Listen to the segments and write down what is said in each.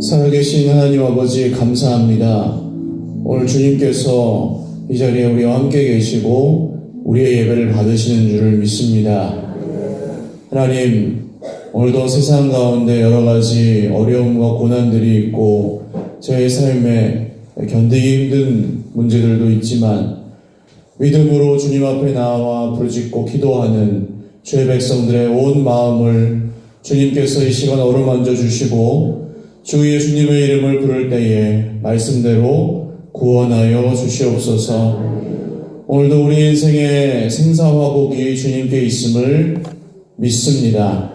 살아계신 하나님 아버지 감사합니다. 오늘 주님께서 이 자리에 우리와 함께 계시고 우리의 예배를 받으시는 줄을 믿습니다. 하나님, 오늘도 세상 가운데 여러 가지 어려움과 고난들이 있고 저의 삶에 견디기 힘든 문제들도 있지만 믿음으로 주님 앞에 나와 부르짖고 기도하는 주의 백성들의 온 마음을 주님께서 이 시간 어루만져 주시고 주 예수님의 이름을 부를 때에 말씀대로 구원하여 주시옵소서. 오늘도 우리 인생의 생사화복이 주님께 있음을 믿습니다.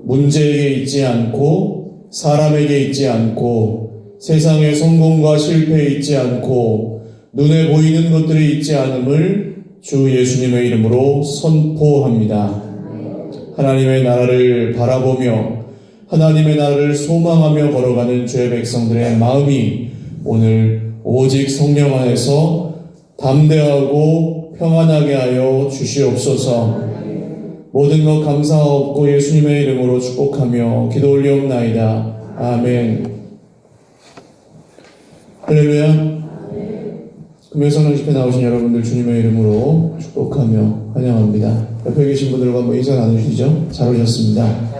문제에게 있지 않고 사람에게 있지 않고 세상의 성공과 실패에 있지 않고 눈에 보이는 것들이 있지 않음을 주 예수님의 이름으로 선포합니다. 하나님의 나라를 바라보며 하나님의 나라를 소망하며 걸어가는 주의 백성들의 마음이 오늘 오직 성령 안에서 담대하고 평안하게 하여 주시옵소서. 모든 것 감사하옵고 예수님의 이름으로 축복하며 기도 올리옵나이다. 아멘. 할렐루야. 금요성령 집회 나오신 여러분들 주님의 이름으로 축복하며 환영합니다. 옆에 계신 분들과 한번 인사 나누시죠. 잘 오셨습니다.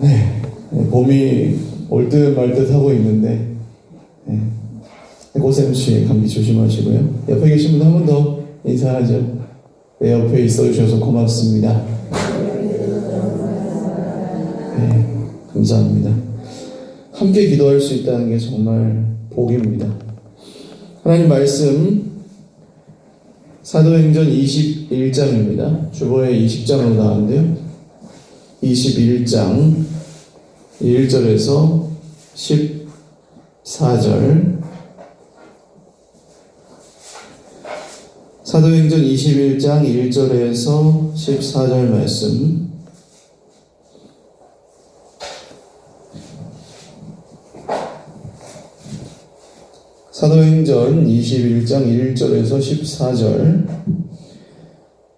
네, 봄이 올 듯 말 듯 하고 있는데 고샘씨 감기 조심하시고요. 옆에 계신 분 한 번 더 인사하죠. 내 옆에 있어주셔서 고맙습니다. 네, 감사합니다. 함께 기도할 수 있다는 게 정말 복입니다. 하나님 말씀 사도행전 21장입니다. 주보에 20장으로 나왔는데요. 21장 1절에서 14절 사도행전 21장 1절에서 14절 말씀 사도행전 21장 1절에서 14절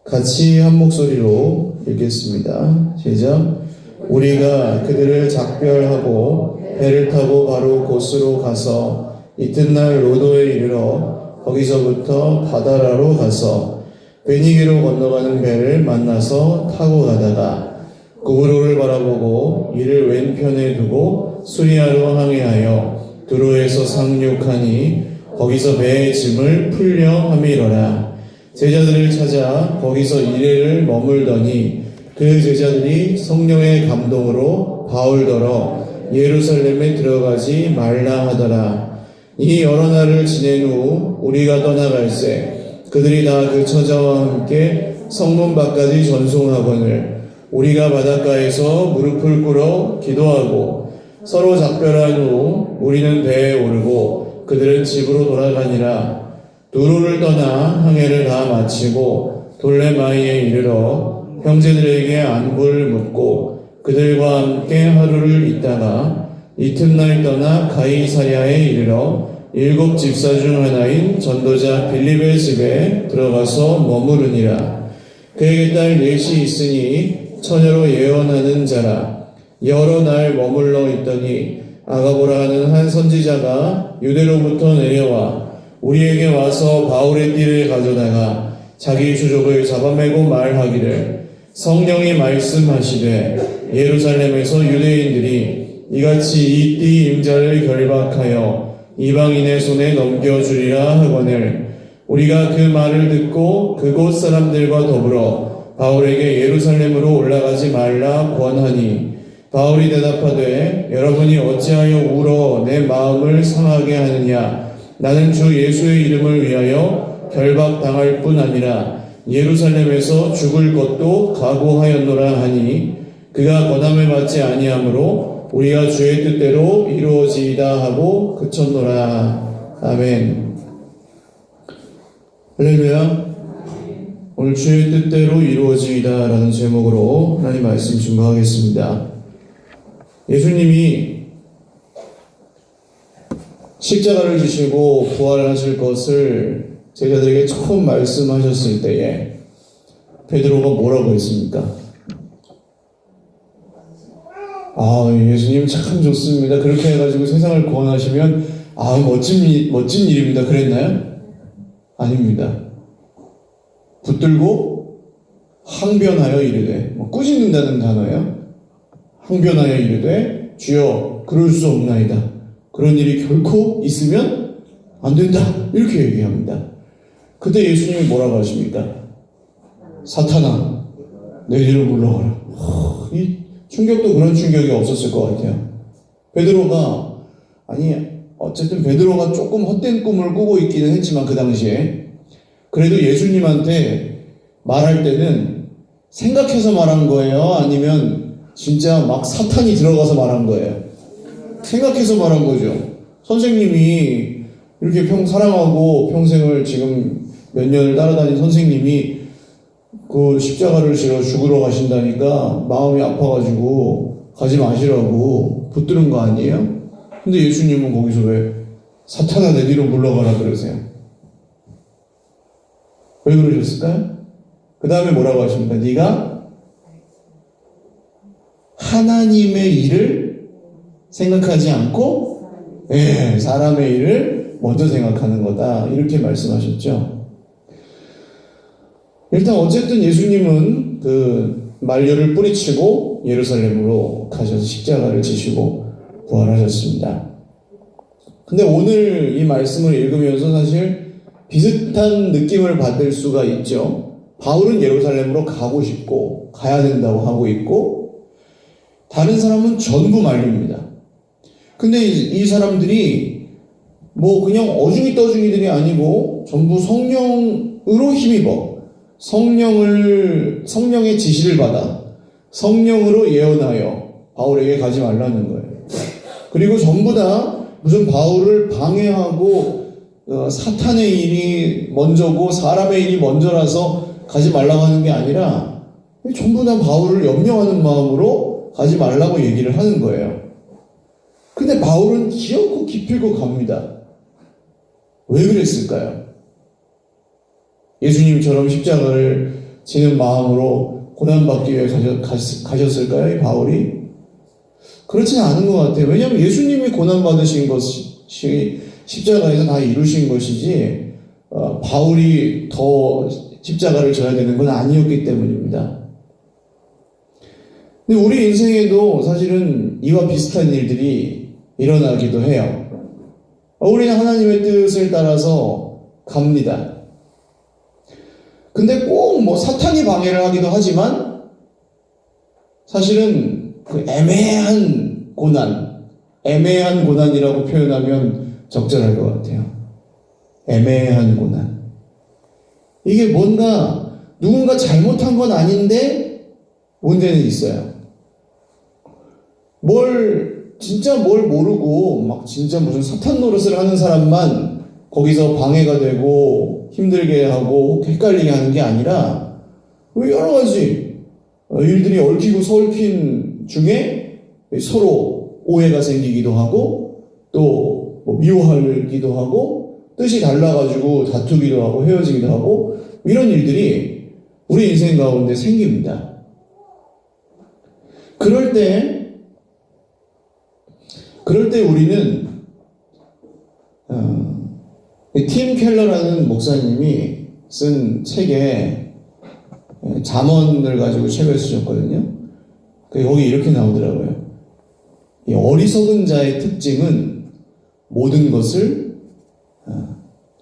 같이 한 목소리로 읽겠습니다. 시작. 우리가 그들을 작별하고 배를 타고 바로 곳으로 가서 이튿날 로도에 이르러 거기서부터 바다라로 가서 베니게로 건너가는 배를 만나서 타고 가다가 구브로를 바라보고 이를 왼편에 두고 수리아로 항해하여 두로에서 상륙하니 거기서 배의 짐을 풀려 함이러라. 제자들을 찾아 거기서 이래를 머물더니 그 제자들이 성령의 감동으로 바울더러 예루살렘에 들어가지 말라 하더라. 이 여러 날을 지낸 후 우리가 떠나갈새 그들이 다 그 처자와 함께 성문 밖까지 전송하거늘 우리가 바닷가에서 무릎을 꿇어 기도하고 서로 작별한 후 우리는 배에 오르고 그들은 집으로 돌아가니라. 두로를 떠나 항해를 다 마치고 돌레마이에 이르러 형제들에게 안부를 묻고 그들과 함께 하루를 있다가 이튿날 떠나 가이사랴에 이르러 7 집사 중 하나인 전도자 빌립의 집에 들어가서 머무르니라. 그에게 딸 넷이 있으니 처녀로 예언하는 자라. 여러 날 머물러 있더니 아가보라 하는 한 선지자가 유대로부터 내려와 우리에게 와서 바울의 띠를 가져다가 자기 주족을 잡아매고 말하기를 성령이 말씀하시되 예루살렘에서 유대인들이 이같이 이 띠 임자를 결박하여 이방인의 손에 넘겨주리라 하거늘 우리가 그 말을 듣고 그곳 사람들과 더불어 바울에게 예루살렘으로 올라가지 말라 권하니 바울이 대답하되 여러분이 어찌하여 울어 내 마음을 상하게 하느냐. 나는 주 예수의 이름을 위하여 결박당할 뿐 아니라 예루살렘에서 죽을 것도 각오하였노라 하니 그가 권함을 받지 아니하므로 우리가 주의 뜻대로 이루어지이다 하고 그쳤노라. 아멘. 할렐루야. 오늘 주의 뜻대로 이루어지이다 라는 제목으로 하나님 말씀 증거하겠습니다. 예수님이 십자가를 지시고 부활하실 것을 제자들에게 처음 말씀하셨을 때에 베드로가 뭐라고 했습니까? 예수님 참 좋습니다. 그렇게 해가지고 세상을 구원하시면 멋진 일입니다. 그랬나요? 아닙니다. 붙들고 항변하여 이르되, 꾸짖는다는 단어예요. 항변하여 이르되 주여 그럴 수 없나이다. 그런 일이 결코 있으면 안 된다. 이렇게 얘기합니다. 그때 예수님이 뭐라고 하십니까? 사탄아, 내 뒤로 물러가라. 이 충격도 그런 충격이 없었을 것 같아요. 베드로가, 어쨌든 베드로가 조금 헛된 꿈을 꾸고 있기는 했지만 그 당시에 그래도 예수님한테 말할 때는 생각해서 말한 거예요? 아니면 진짜 막 사탄이 들어가서 말한 거예요? 생각해서 말한 거죠. 선생님이 이렇게 사랑하고 평생을 지금 몇 년을 따라다닌 선생님이 그 십자가를 지러 죽으러 가신다니까 마음이 아파가지고 가지 마시라고 붙드는 거 아니에요? 근데 예수님은 거기서 왜 사탄아 내 뒤로 물러가라 그러세요? 왜 그러셨을까요? 그 다음에 뭐라고 하십니까? 네가 하나님의 일을 생각하지 않고 사람의 일을 먼저 생각하는 거다. 이렇게 말씀하셨죠. 일단 어쨌든 예수님은 그 만료를 뿌리치고 예루살렘으로 가셔서 십자가를 지시고 부활하셨습니다. 근데 오늘 이 말씀을 읽으면서 사실 비슷한 느낌을 받을 수가 있죠. 바울은 예루살렘으로 가고 싶고 가야 된다고 하고 있고 다른 사람은 전부 말립니다. 근데 이 사람들이 그냥 어중이 떠중이들이 아니고 전부 성령으로 힘입어 성령의 지시를 받아 성령으로 예언하여 바울에게 가지 말라는 거예요. 그리고 전부 다 무슨 바울을 방해하고 사탄의 일이 먼저고 사람의 일이 먼저라서 가지 말라고 하는 게 아니라 전부 다 바울을 염려하는 마음으로 가지 말라고 얘기를 하는 거예요. 근데 바울은 기어코 기필코 갑니다. 왜 그랬을까요? 예수님처럼 십자가를 지는 마음으로 고난받기 위해 가셨을까요? 이 바울이? 그렇지는 않은 것 같아요. 왜냐하면 예수님이 고난받으신 것이 십자가에서 다 이루신 것이지 바울이 더 십자가를 져야 되는 건 아니었기 때문입니다. 근데 우리 인생에도 사실은 이와 비슷한 일들이 일어나기도 해요. 우리는 하나님의 뜻을 따라서 갑니다. 근데 꼭 사탄이 방해를 하기도 하지만 사실은 그 애매한 고난이라고 표현하면 적절할 것 같아요. 애매한 고난. 이게 누군가 잘못한 건 아닌데 문제는 있어요. 진짜 뭘 모르고 진짜 무슨 사탄 노릇을 하는 사람만 거기서 방해가 되고 힘들게 하고 헷갈리게 하는 게 아니라 여러 가지 일들이 얽히고 설킨 중에 서로 오해가 생기기도 하고 또 미워하기도 하고 뜻이 달라가지고 다투기도 하고 헤어지기도 하고 이런 일들이 우리 인생 가운데 생깁니다. 그럴 때 우리는 팀 켈러라는 목사님이 쓴 책에 잠언을 가지고 책을 쓰셨거든요. 거기 이렇게 나오더라고요. 이 어리석은 자의 특징은 모든 것을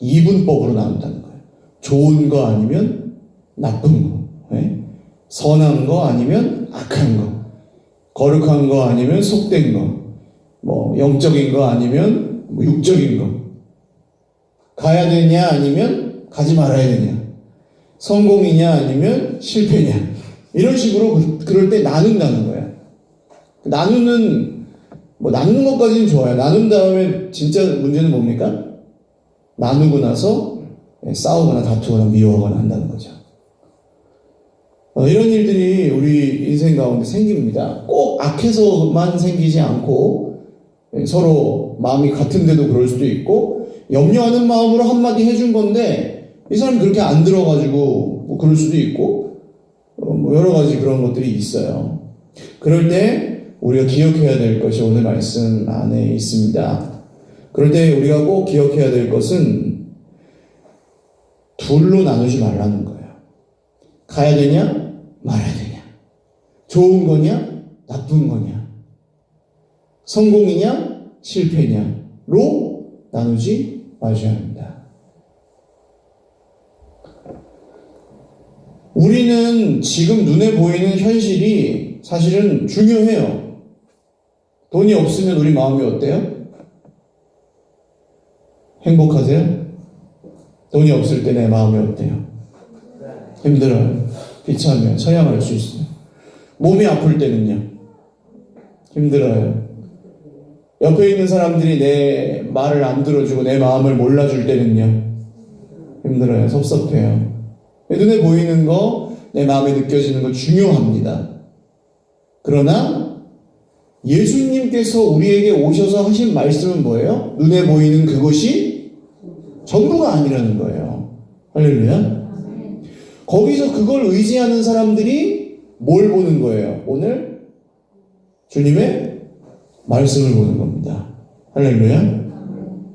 이분법으로 나눈다는 거예요. 좋은 거 아니면 나쁜 거, 선한 거 아니면 악한 거, 거룩한 거 아니면 속된 거, 영적인 거 아니면 육적인 거, 가야 되냐 아니면 가지 말아야 되냐, 성공이냐 아니면 실패냐, 이런 식으로 그럴 때 나눈다는 거야. 나누는 것까지는 좋아요. 나눈 다음에 진짜 문제는 뭡니까? 나누고 나서 싸우거나 다투거나 미워하거나 한다는 거죠. 이런 일들이 우리 인생 가운데 생깁니다. 꼭 악해서만 생기지 않고 서로 마음이 같은데도 그럴 수도 있고, 염려하는 마음으로 한마디 해준 건데 이 사람이 그렇게 안 들어가지고 뭐 그럴 수도 있고, 뭐 여러 가지 그런 것들이 있어요. 그럴 때 우리가 기억해야 될 것이 오늘 말씀 안에 있습니다. 그럴 때 우리가 꼭 기억해야 될 것은 둘로 나누지 말라는 거예요. 가야 되냐 말아야 되냐, 좋은 거냐 나쁜 거냐, 성공이냐 실패냐로 나누지 마셔야 합니다. 우리는 지금 눈에 보이는 현실이 사실은 중요해요. 돈이 없으면 우리 마음이 어때요? 행복하세요? 돈이 없을 때 내 마음이 어때요? 힘들어요. 비참해요. 처량할 수 있어요. 몸이 아플 때는요? 힘들어요. 옆에 있는 사람들이 내 말을 안 들어주고 내 마음을 몰라줄 때는요? 힘들어요. 섭섭해요. 눈에 보이는 거, 내 마음에 느껴지는 거 중요합니다. 그러나 예수님께서 우리에게 오셔서 하신 말씀은 뭐예요? 눈에 보이는 그것이 전부가 아니라는 거예요. 할렐루야. 거기서 그걸 의지하는 사람들이 뭘 보는 거예요? 오늘 주님의 말씀을 보는 겁니다. 할렐루야.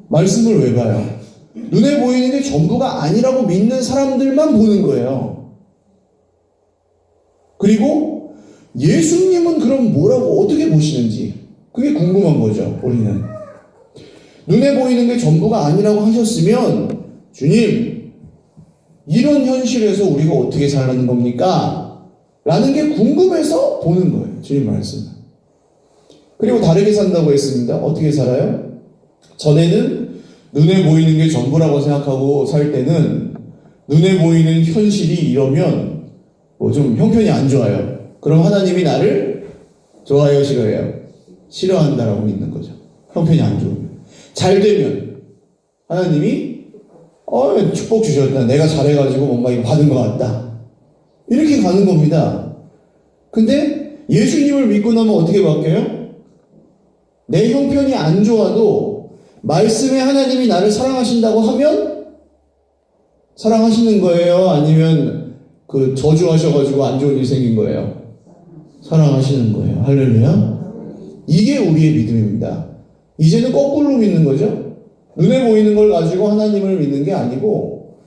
말씀을 왜 봐요? 눈에 보이는 게 전부가 아니라고 믿는 사람들만 보는 거예요. 그리고 예수님은 그럼 뭐라고 어떻게 보시는지 그게 궁금한 거죠. 우리는 눈에 보이는 게 전부가 아니라고 하셨으면 주님 이런 현실에서 우리가 어떻게 살라는 겁니까? 라는 게 궁금해서 보는 거예요. 주님 말씀은. 그리고 다르게 산다고 했습니다. 어떻게 살아요? 전에는 눈에 보이는 게 전부라고 생각하고 살 때는 눈에 보이는 현실이 이러면 뭐 좀 형편이 안 좋아요. 그럼 하나님이 나를 좋아해요, 싫어해요? 싫어한다라고 믿는 거죠. 형편이 안 좋으면. 잘 되면 하나님이 축복 주셨다. 내가 잘해가지고 뭔가 이거 받은 것 같다. 이렇게 가는 겁니다. 근데 예수님을 믿고 나면 어떻게 바뀌어요? 내 형편이 안 좋아도 말씀에 하나님이 나를 사랑하신다고 하면 사랑하시는 거예요? 아니면 그 저주하셔가지고 안 좋은 일 생긴 거예요? 사랑하시는 거예요. 할렐루야. 이게 우리의 믿음입니다. 이제는 거꾸로 믿는 거죠. 눈에 보이는 걸 가지고 하나님을 믿는 게 아니고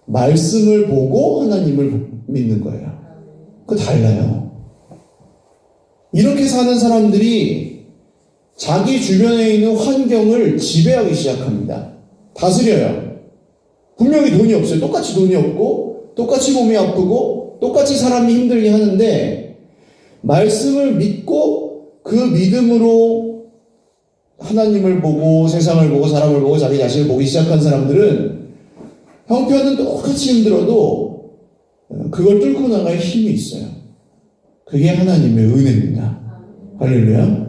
말씀을 보고 하나님을 믿는 거예요. 그거 달라요. 이렇게 사는 사람들이 자기 주변에 있는 환경을 지배하기 시작합니다. 다스려요. 분명히 돈이 없어요. 똑같이 돈이 없고 똑같이 몸이 아프고 똑같이 사람이 힘들게 하는데 말씀을 믿고 그 믿음으로 하나님을 보고 세상을 보고 사람을 보고 자기 자신을 보기 시작한 사람들은 형편은 똑같이 힘들어도 그걸 뚫고 나갈 힘이 있어요. 그게 하나님의 은혜입니다. 할렐루야.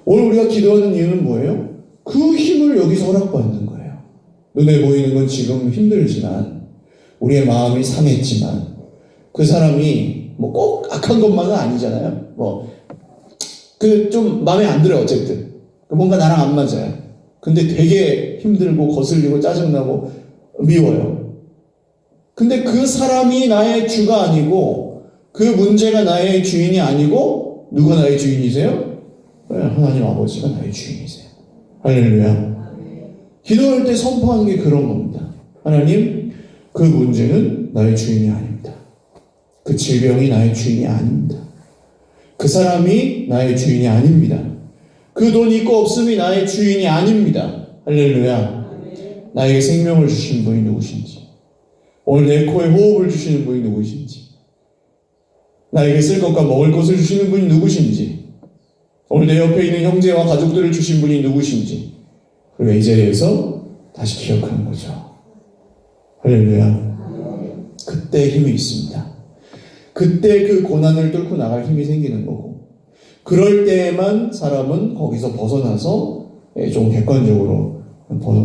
오늘 우리가 기도하는 이유는 뭐예요? 그 힘을 여기서 허락받는 거예요. 눈에 보이는 건 지금 힘들지만 우리의 마음이 상했지만 그 사람이 뭐 꼭 악한 것만은 아니잖아요. 좀 마음에 안 들어요. 어쨌든 뭔가 나랑 안 맞아요. 근데 되게 힘들고 거슬리고 짜증나고 미워요. 근데 그 사람이 나의 주가 아니고 그 문제가 나의 주인이 아니고 누가 나의 주인이세요? 하나님 아버지가 나의 주인이세요. 할렐루야. 기도할 때 선포하는 게 그런 겁니다. 하나님, 그 문제는 나의 주인이 아닙니다. 그 질병이 나의 주인이 아닙니다. 그 사람이 나의 주인이 아닙니다. 그 돈 있고 없음이 나의 주인이 아닙니다. 할렐루야. 나에게 생명을 주시는 분이 누구신지, 오늘 내 코에 호흡을 주시는 분이 누구신지, 나에게 쓸 것과 먹을 것을 주시는 분이 누구신지, 오늘 내 옆에 있는 형제와 가족들을 주신 분이 누구신지, 우리가 이 자리에서 다시 기억하는 거죠. 할렐루야. 그때 힘이 있습니다. 그때 그 고난을 뚫고 나갈 힘이 생기는 거고, 그럴 때에만 사람은 거기서 벗어나서 좀 객관적으로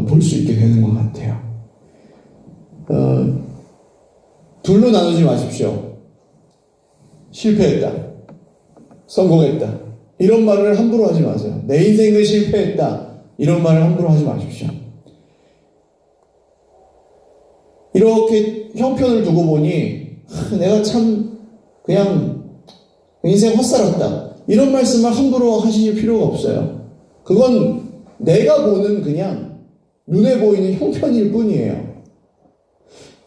볼 수 있게 되는 것 같아요. 둘로 나누지 마십시오. 실패했다, 성공했다, 이런 말을 함부로 하지 마세요. 내 인생은 실패했다. 이런 말을 함부로 하지 마십시오. 이렇게 형편을 두고 보니 내가 참 그냥 인생 헛살았다. 이런 말씀을 함부로 하실 필요가 없어요. 그건 내가 보는 그냥 눈에 보이는 형편일 뿐이에요.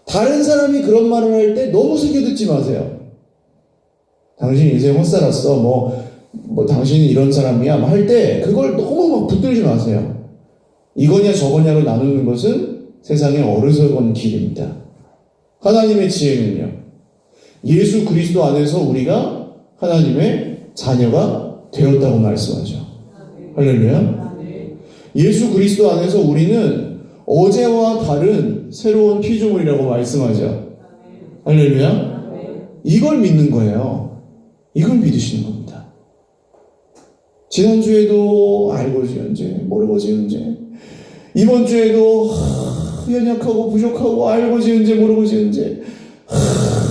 다른 사람이 그런 말을 할 때 너무 새겨듣지 마세요. 당신 인생 헛살았어. 뭐 당신이 이런 사람이야. 할 때 그걸 너무 막 붙들지 마세요. 이거냐 저거냐로 나누는 것은 세상의 어리석은 길입니다. 하나님의 지혜는요, 예수 그리스도 안에서 우리가 하나님의 자녀가 되었다고 말씀하죠. 할렐루야. 예수 그리스도 안에서 우리는 어제와 다른 새로운 피조물이라고 말씀하죠. 할렐루야. 이걸 믿는 거예요. 이걸 믿으시는 겁니다. 지난주에도 알고 지은 죄, 모르고 지은 죄, 이번 주에도 연약하고 부족하고 알고 지은 죄, 모르고 지은 죄,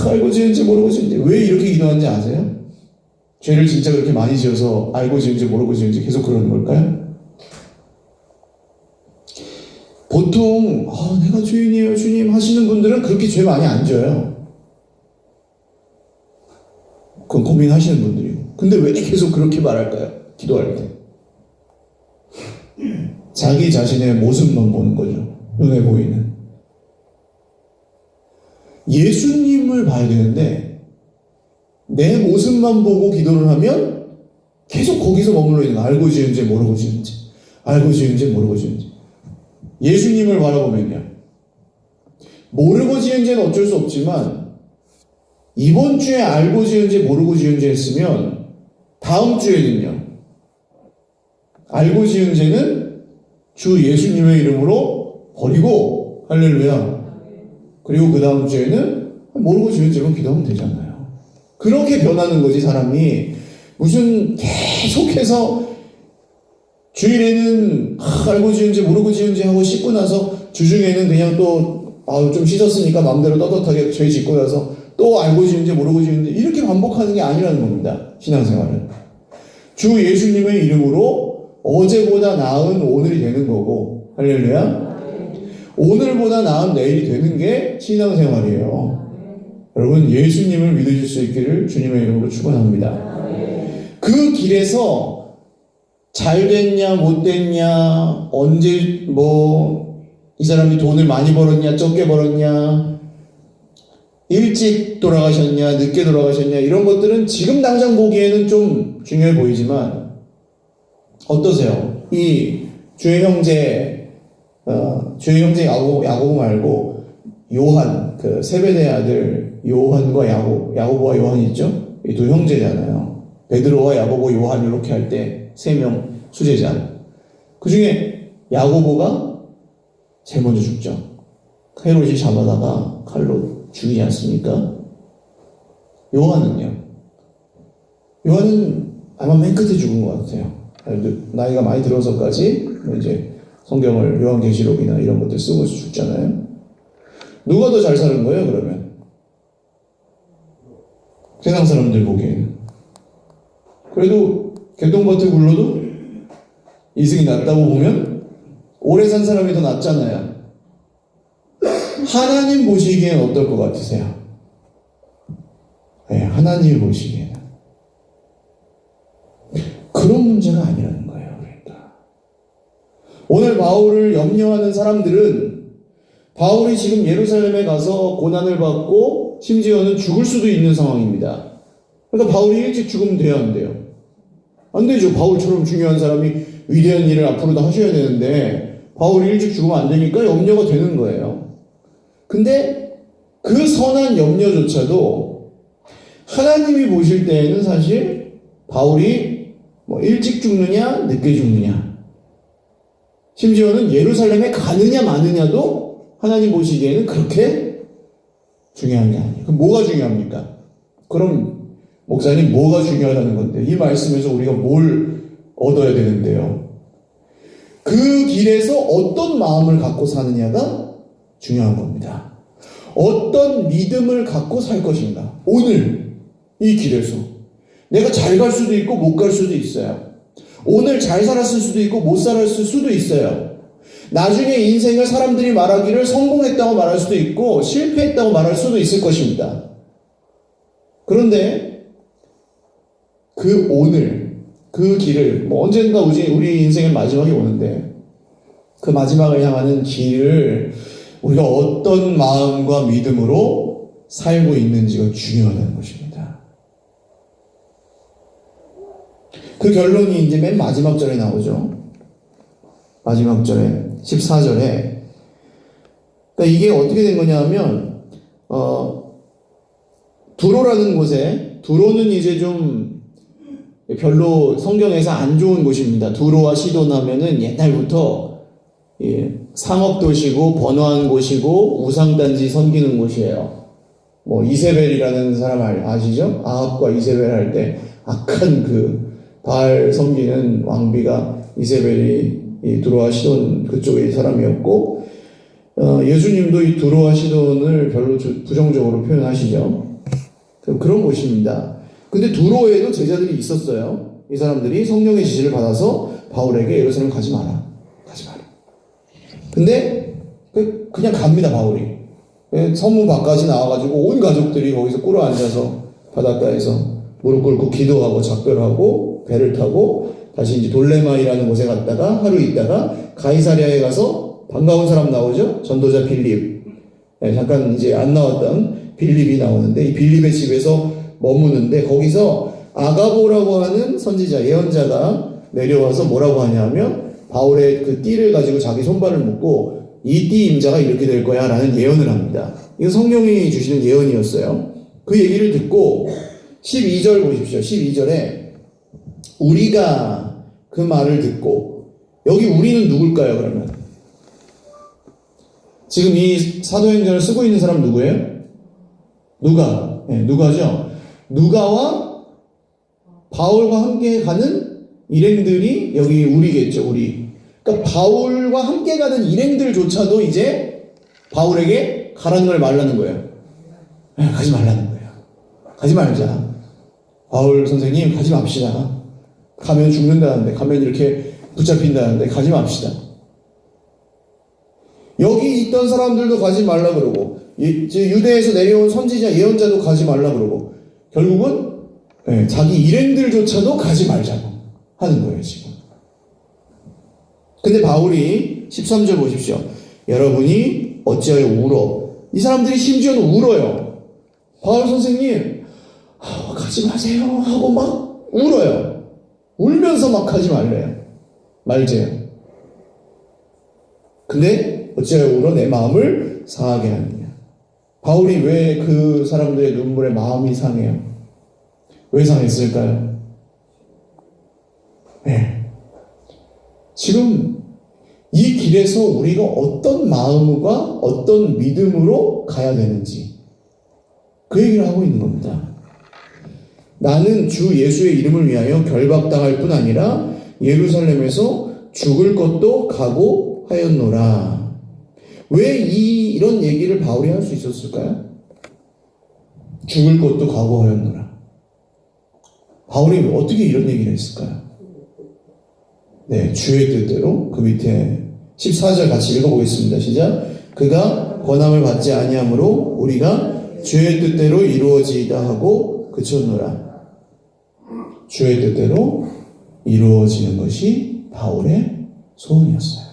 알고 지은 죄, 모르고 지은 죄. 왜 이렇게 기도하는지 아세요? 죄를 진짜 그렇게 많이 지어서 알고 지은 죄, 모르고 지은 죄 계속 그러는 걸까요? 보통 내가 죄인이에요 주님 하시는 분들은 그렇게 죄 많이 안 져요. 그건 고민하시는 분들이고. 근데 왜 계속 그렇게 말할까요? 기도할 때 자기 자신의 모습만 보는 거죠. 눈에 보이는. 예수님을 봐야 되는데 내 모습만 보고 기도를 하면 계속 거기서 머물러 있는 거예요. 알고 지은 죄, 모르고 지은 죄, 알고 지은 죄, 모르고 지은 죄. 예수님을 바라보면요, 모르고 지은 죄는 어쩔 수 없지만 이번 주에 알고 지은 죄, 모르고 지은 죄 했으면 다음 주에는요, 알고 지은 죄는 주 예수님의 이름으로 버리고, 할렐루야. 그리고 그 다음 주에는 모르고 지은 죄만 기도하면 되잖아요. 그렇게 변하는 거지. 사람이 무슨 계속해서 주일에는 알고 지은 죄, 모르고 지은 죄 하고 씻고 나서 주중에는 그냥 또 좀 씻었으니까 마음대로 떳떳하게 죄 짓고 나서 또 알고 지은 죄, 모르고 지은 죄, 이렇게 반복하는 게 아니라는 겁니다. 신앙생활은. 주 예수님의 이름으로 어제보다 나은 오늘이 되는 거고, 할렐루야. 오늘보다 나은 내일이 되는 게 신앙생활이에요. 여러분, 예수님을 믿으실 수 있기를 주님의 이름으로 축원합니다. 그 길에서 잘 됐냐 못 됐냐, 언제 이 사람이 돈을 많이 벌었냐 적게 벌었냐, 일찍 돌아가셨냐 늦게 돌아가셨냐, 이런 것들은 지금 당장 보기에는 좀 중요해 보이지만 어떠세요? 이 주의 형제 야고보 말고 요한, 그 세베대의 아들 요한과 야고보와 요한이 있죠? 이 두 형제잖아요. 베드로와 야고보, 요한 이렇게 할 때 세 명 수제자. 그 중에 야고보가 제일 먼저 죽죠. 헤롯이 잡아다가 칼로 죽이지 않습니까? 요한은요? 요한은 아마 맨 끝에 죽은 것 같아요. 나이가 많이 들어서까지 이제 성경을 요한계시록이나 이런 것들 쓰고 죽잖아요. 누가 더 잘 사는 거예요, 그러면? 세상 사람들 보기에는. 그래도 개똥밭에 굴러도 이승이 낫다고 보면 오래 산 사람이 더 낫잖아요. 하나님 보시기엔 어떨 것 같으세요? 네, 하나님 보시기에는 그런 문제가 아니라는 거예요. 그러니까 오늘 바울을 염려하는 사람들은 바울이 지금 예루살렘에 가서 고난을 받고 심지어는 죽을 수도 있는 상황입니다. 그러니까 바울이 일찍 죽으면 돼야 안 돼요? 안 되죠. 바울처럼 중요한 사람이 위대한 일을 앞으로도 하셔야 되는데 바울이 일찍 죽으면 안 되니까 염려가 되는 거예요. 근데 그 선한 염려조차도 하나님이 보실 때에는 사실 바울이 일찍 죽느냐 늦게 죽느냐, 심지어는 예루살렘에 가느냐 마느냐도 하나님 보시기에는 그렇게 중요한 게 아니에요. 그럼 뭐가 중요합니까? 그럼 목사님 뭐가 중요하다는 건데, 이 말씀에서 우리가 뭘 얻어야 되는데요? 그 길에서 어떤 마음을 갖고 사느냐가 중요한 겁니다. 어떤 믿음을 갖고 살 것인가? 오늘 이 길에서 내가 잘 갈 수도 있고 못 갈 수도 있어요. 오늘 잘 살았을 수도 있고 못 살았을 수도 있어요. 나중에 인생을 사람들이 말하기를 성공했다고 말할 수도 있고 실패했다고 말할 수도 있을 것입니다. 그런데 그 오늘, 그 길을 언젠가 우리 인생의 마지막이 오는데 그 마지막을 향하는 길을 우리가 어떤 마음과 믿음으로 살고 있는지가 중요하다는 것입니다. 그 결론이 이제 맨 마지막 절에 나오죠. 마지막 절에 14절에 그러니까 이게 어떻게 된 거냐 하면 두로라는 곳에 두로는 이제 좀 별로 성경에서 안 좋은 곳입니다. 두로와 시돈 하면은 옛날부터 상업도시고 번화한 곳이고 우상단지 섬기는 곳이에요. 뭐 이세벨이라는 사람 아시죠? 아합과 이세벨 할 때 악한 그 바알 섬기는 왕비가 이세벨이 이 두로와 시돈 그쪽의 사람이었고 예수님도 이 두로와 시돈을 별로 부정적으로 표현하시죠. 그런 곳입니다. 근데 두로에도 제자들이 있었어요. 이 사람들이 성령의 지시를 받아서 바울에게 예루살렘 가지 마라. 근데 그냥 갑니다. 바울이 성문 밖까지 나와가지고 온 가족들이 거기서 꿇어 앉아서 바닷가에서 무릎 꿇고 기도하고 작별하고 배를 타고 다시 이제 돌레마이라는 곳에 갔다가 하루 있다가 가이사랴에 가서 반가운 사람 나오죠. 전도자 빌립. 잠깐 이제 안 나왔던 빌립이 나오는데 이 빌립의 집에서 머무는데 거기서 아가보라고 하는 선지자 예언자가 내려와서 뭐라고 하냐면 바울의 그 띠를 가지고 자기 손발을 묶고 이 띠 임자가 이렇게 될 거야 라는 예언을 합니다. 이거 성령이 주시는 예언이었어요. 그 얘기를 듣고 12절 보십시오. 12절에 우리가 그 말을 듣고 여기 우리는 누굴까요 그러면? 지금 이 사도행전을 쓰고 있는 사람 누구예요? 누가? 네, 누가죠? 누가와 바울과 함께 가는 일행들이 여기 우리겠죠, 우리. 그러니까 바울과 함께 가는 일행들조차도 이제 바울에게 가라는 걸 말라는 거예요. 네, 가지 말라는 거예요. 가지 말자. 바울 선생님, 가지 맙시다. 가면 죽는다는데, 가면 이렇게 붙잡힌다는데, 가지 맙시다. 여기 있던 사람들도 가지 말라 그러고, 유대에서 내려온 선지자, 예언자도 가지 말라 그러고, 결국은 자기 일행들조차도 가지 말자고 하는 거예요, 지금. 근데 바울이 13절 보십시오. 여러분이 어찌하여 울어? 이 사람들이 심지어는 울어요. 바울 선생님, 가지 마세요 하고 막 울어요. 울면서 막 하지 말래요. 말재요. 근데 어찌하여 울어 내 마음을 상하게 하느냐. 바울이 왜 그 사람들의 눈물에 마음이 상해요? 왜 상했을까요? 네. 지금 이 길에서 우리가 어떤 마음과 어떤 믿음으로 가야 되는지 그 얘기를 하고 있는 겁니다. 나는 주 예수의 이름을 위하여 결박당할 뿐 아니라 예루살렘에서 죽을 것도 각오하였노라. 왜 이런 얘기를 바울이 할 수 있었을까요? 죽을 것도 각오하였노라. 바울이 어떻게 이런 얘기를 했을까요? 네, 주의 뜻대로 그 밑에 14절 같이 읽어보겠습니다. 시작. 그가 권함을 받지 아니하므로 우리가 주의 뜻대로 이루어지이다 하고 그쳤노라. 주의 뜻대로 이루어지는 것이 바울의 소원이었어요.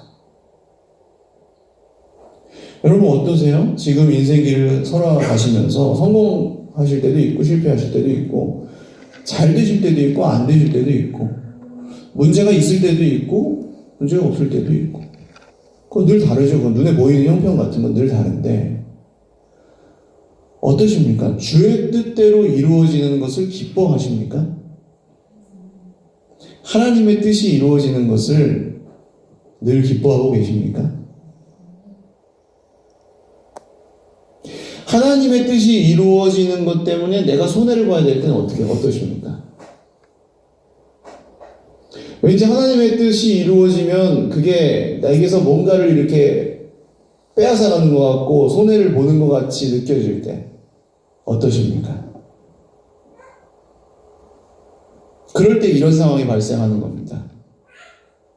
여러분 어떠세요? 지금 인생길을 살아가시면서 성공하실 때도 있고 실패하실 때도 있고 잘 되실 때도 있고 안 되실 때도 있고 문제가 있을 때도 있고 문제가 없을 때도 있고 그건 늘 다르죠. 그건 눈에 보이는 형편 같은 건 늘 다른데 어떠십니까? 주의 뜻대로 이루어지는 것을 기뻐하십니까? 하나님의 뜻이 이루어지는 것을 늘 기뻐하고 계십니까? 하나님의 뜻이 이루어지는 것 때문에 내가 손해를 봐야 될 때는 어떠십니까? 왠지 하나님의 뜻이 이루어지면 그게 나에게서 뭔가를 이렇게 빼앗아가는 것 같고 손해를 보는 것 같이 느껴질 때 어떠십니까? 그럴 때 이런 상황이 발생하는 겁니다.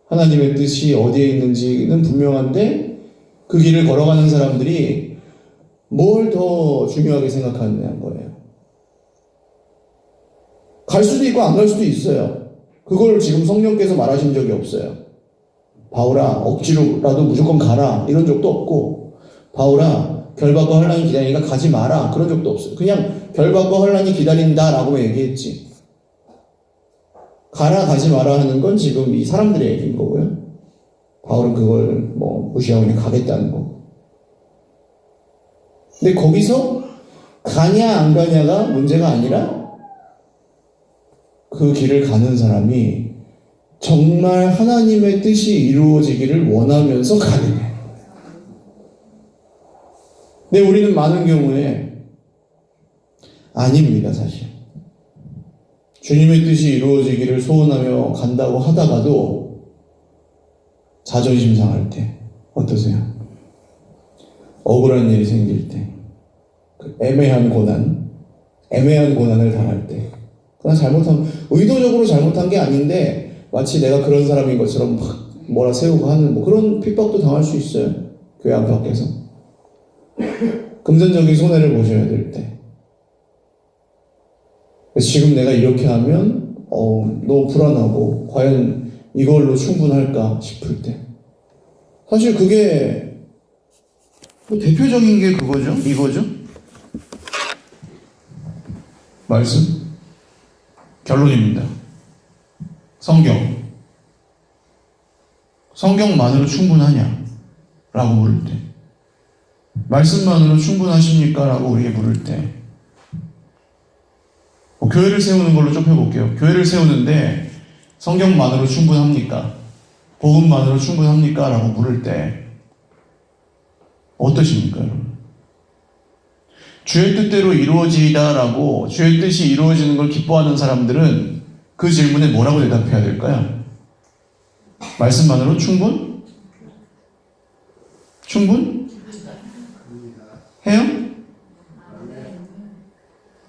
하나님의 뜻이 어디에 있는지는 분명한데 그 길을 걸어가는 사람들이 뭘 더 중요하게 생각하느냐는 거예요. 갈 수도 있고 안 갈 수도 있어요. 그걸 지금 성령께서 말하신 적이 없어요. 바울아 억지로라도 무조건 가라 이런 적도 없고, 바울아 결박과 환란이 기다리니까 가지 마라 그런 적도 없어요. 그냥 결박과 환란이 기다린다라고 얘기했지, 가라 가지 마라 하는 건 지금 이 사람들의 얘기인 거고요. 바울은 그걸 뭐 무시하고 그냥 가겠다는 거. 근데 거기서 가냐 안 가냐가 문제가 아니라 그 길을 가는 사람이 정말 하나님의 뜻이 이루어지기를 원하면서 가느냐. 근데 우리는 많은 경우에 아닙니다. 사실 주님의 뜻이 이루어지기를 소원하며 간다고 하다가도 자존심 상할 때 어떠세요? 억울한 일이 생길 때, 그 애매한 고난을 당할 때, 그냥 의도적으로 잘못한 게 아닌데 마치 내가 그런 사람인 것처럼 막 뭐라 세우고 하는 뭐 그런 핍박도 당할 수 있어요. 교회 안팎에서. 금전적인 손해를 보셔야 될 때, 지금 내가 이렇게 하면 너무 불안하고 과연 이걸로 충분할까 싶을 때, 사실 그게 뭐 대표적인 게 이거죠. 말씀, 결론입니다. 성경만으로 충분하냐? 라고 물을 때, 말씀만으로 충분하십니까? 라고 우리에게 물을 때, 교회를 세우는 걸로 좁혀볼게요. 교회를 세우는데 성경만으로 충분합니까? 복음만으로 충분합니까? 라고 물을 때 어떠십니까, 여러분? 주의 뜻대로 이루어지다라고, 주의 뜻이 이루어지는 걸 기뻐하는 사람들은 그 질문에 뭐라고 대답해야 될까요? 말씀만으로 충분? 해요?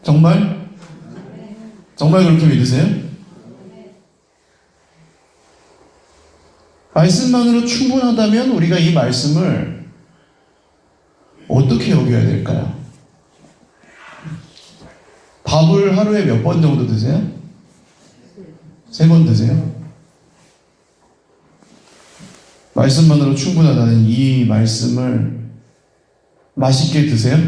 정말 그렇게 믿으세요? 말씀만으로 충분하다면 우리가 이 말씀을 어떻게 여겨야 될까요? 밥을 하루에 몇 번 정도 드세요? 3번 드세요? 말씀만으로 충분하다는 이 말씀을 맛있게 드세요?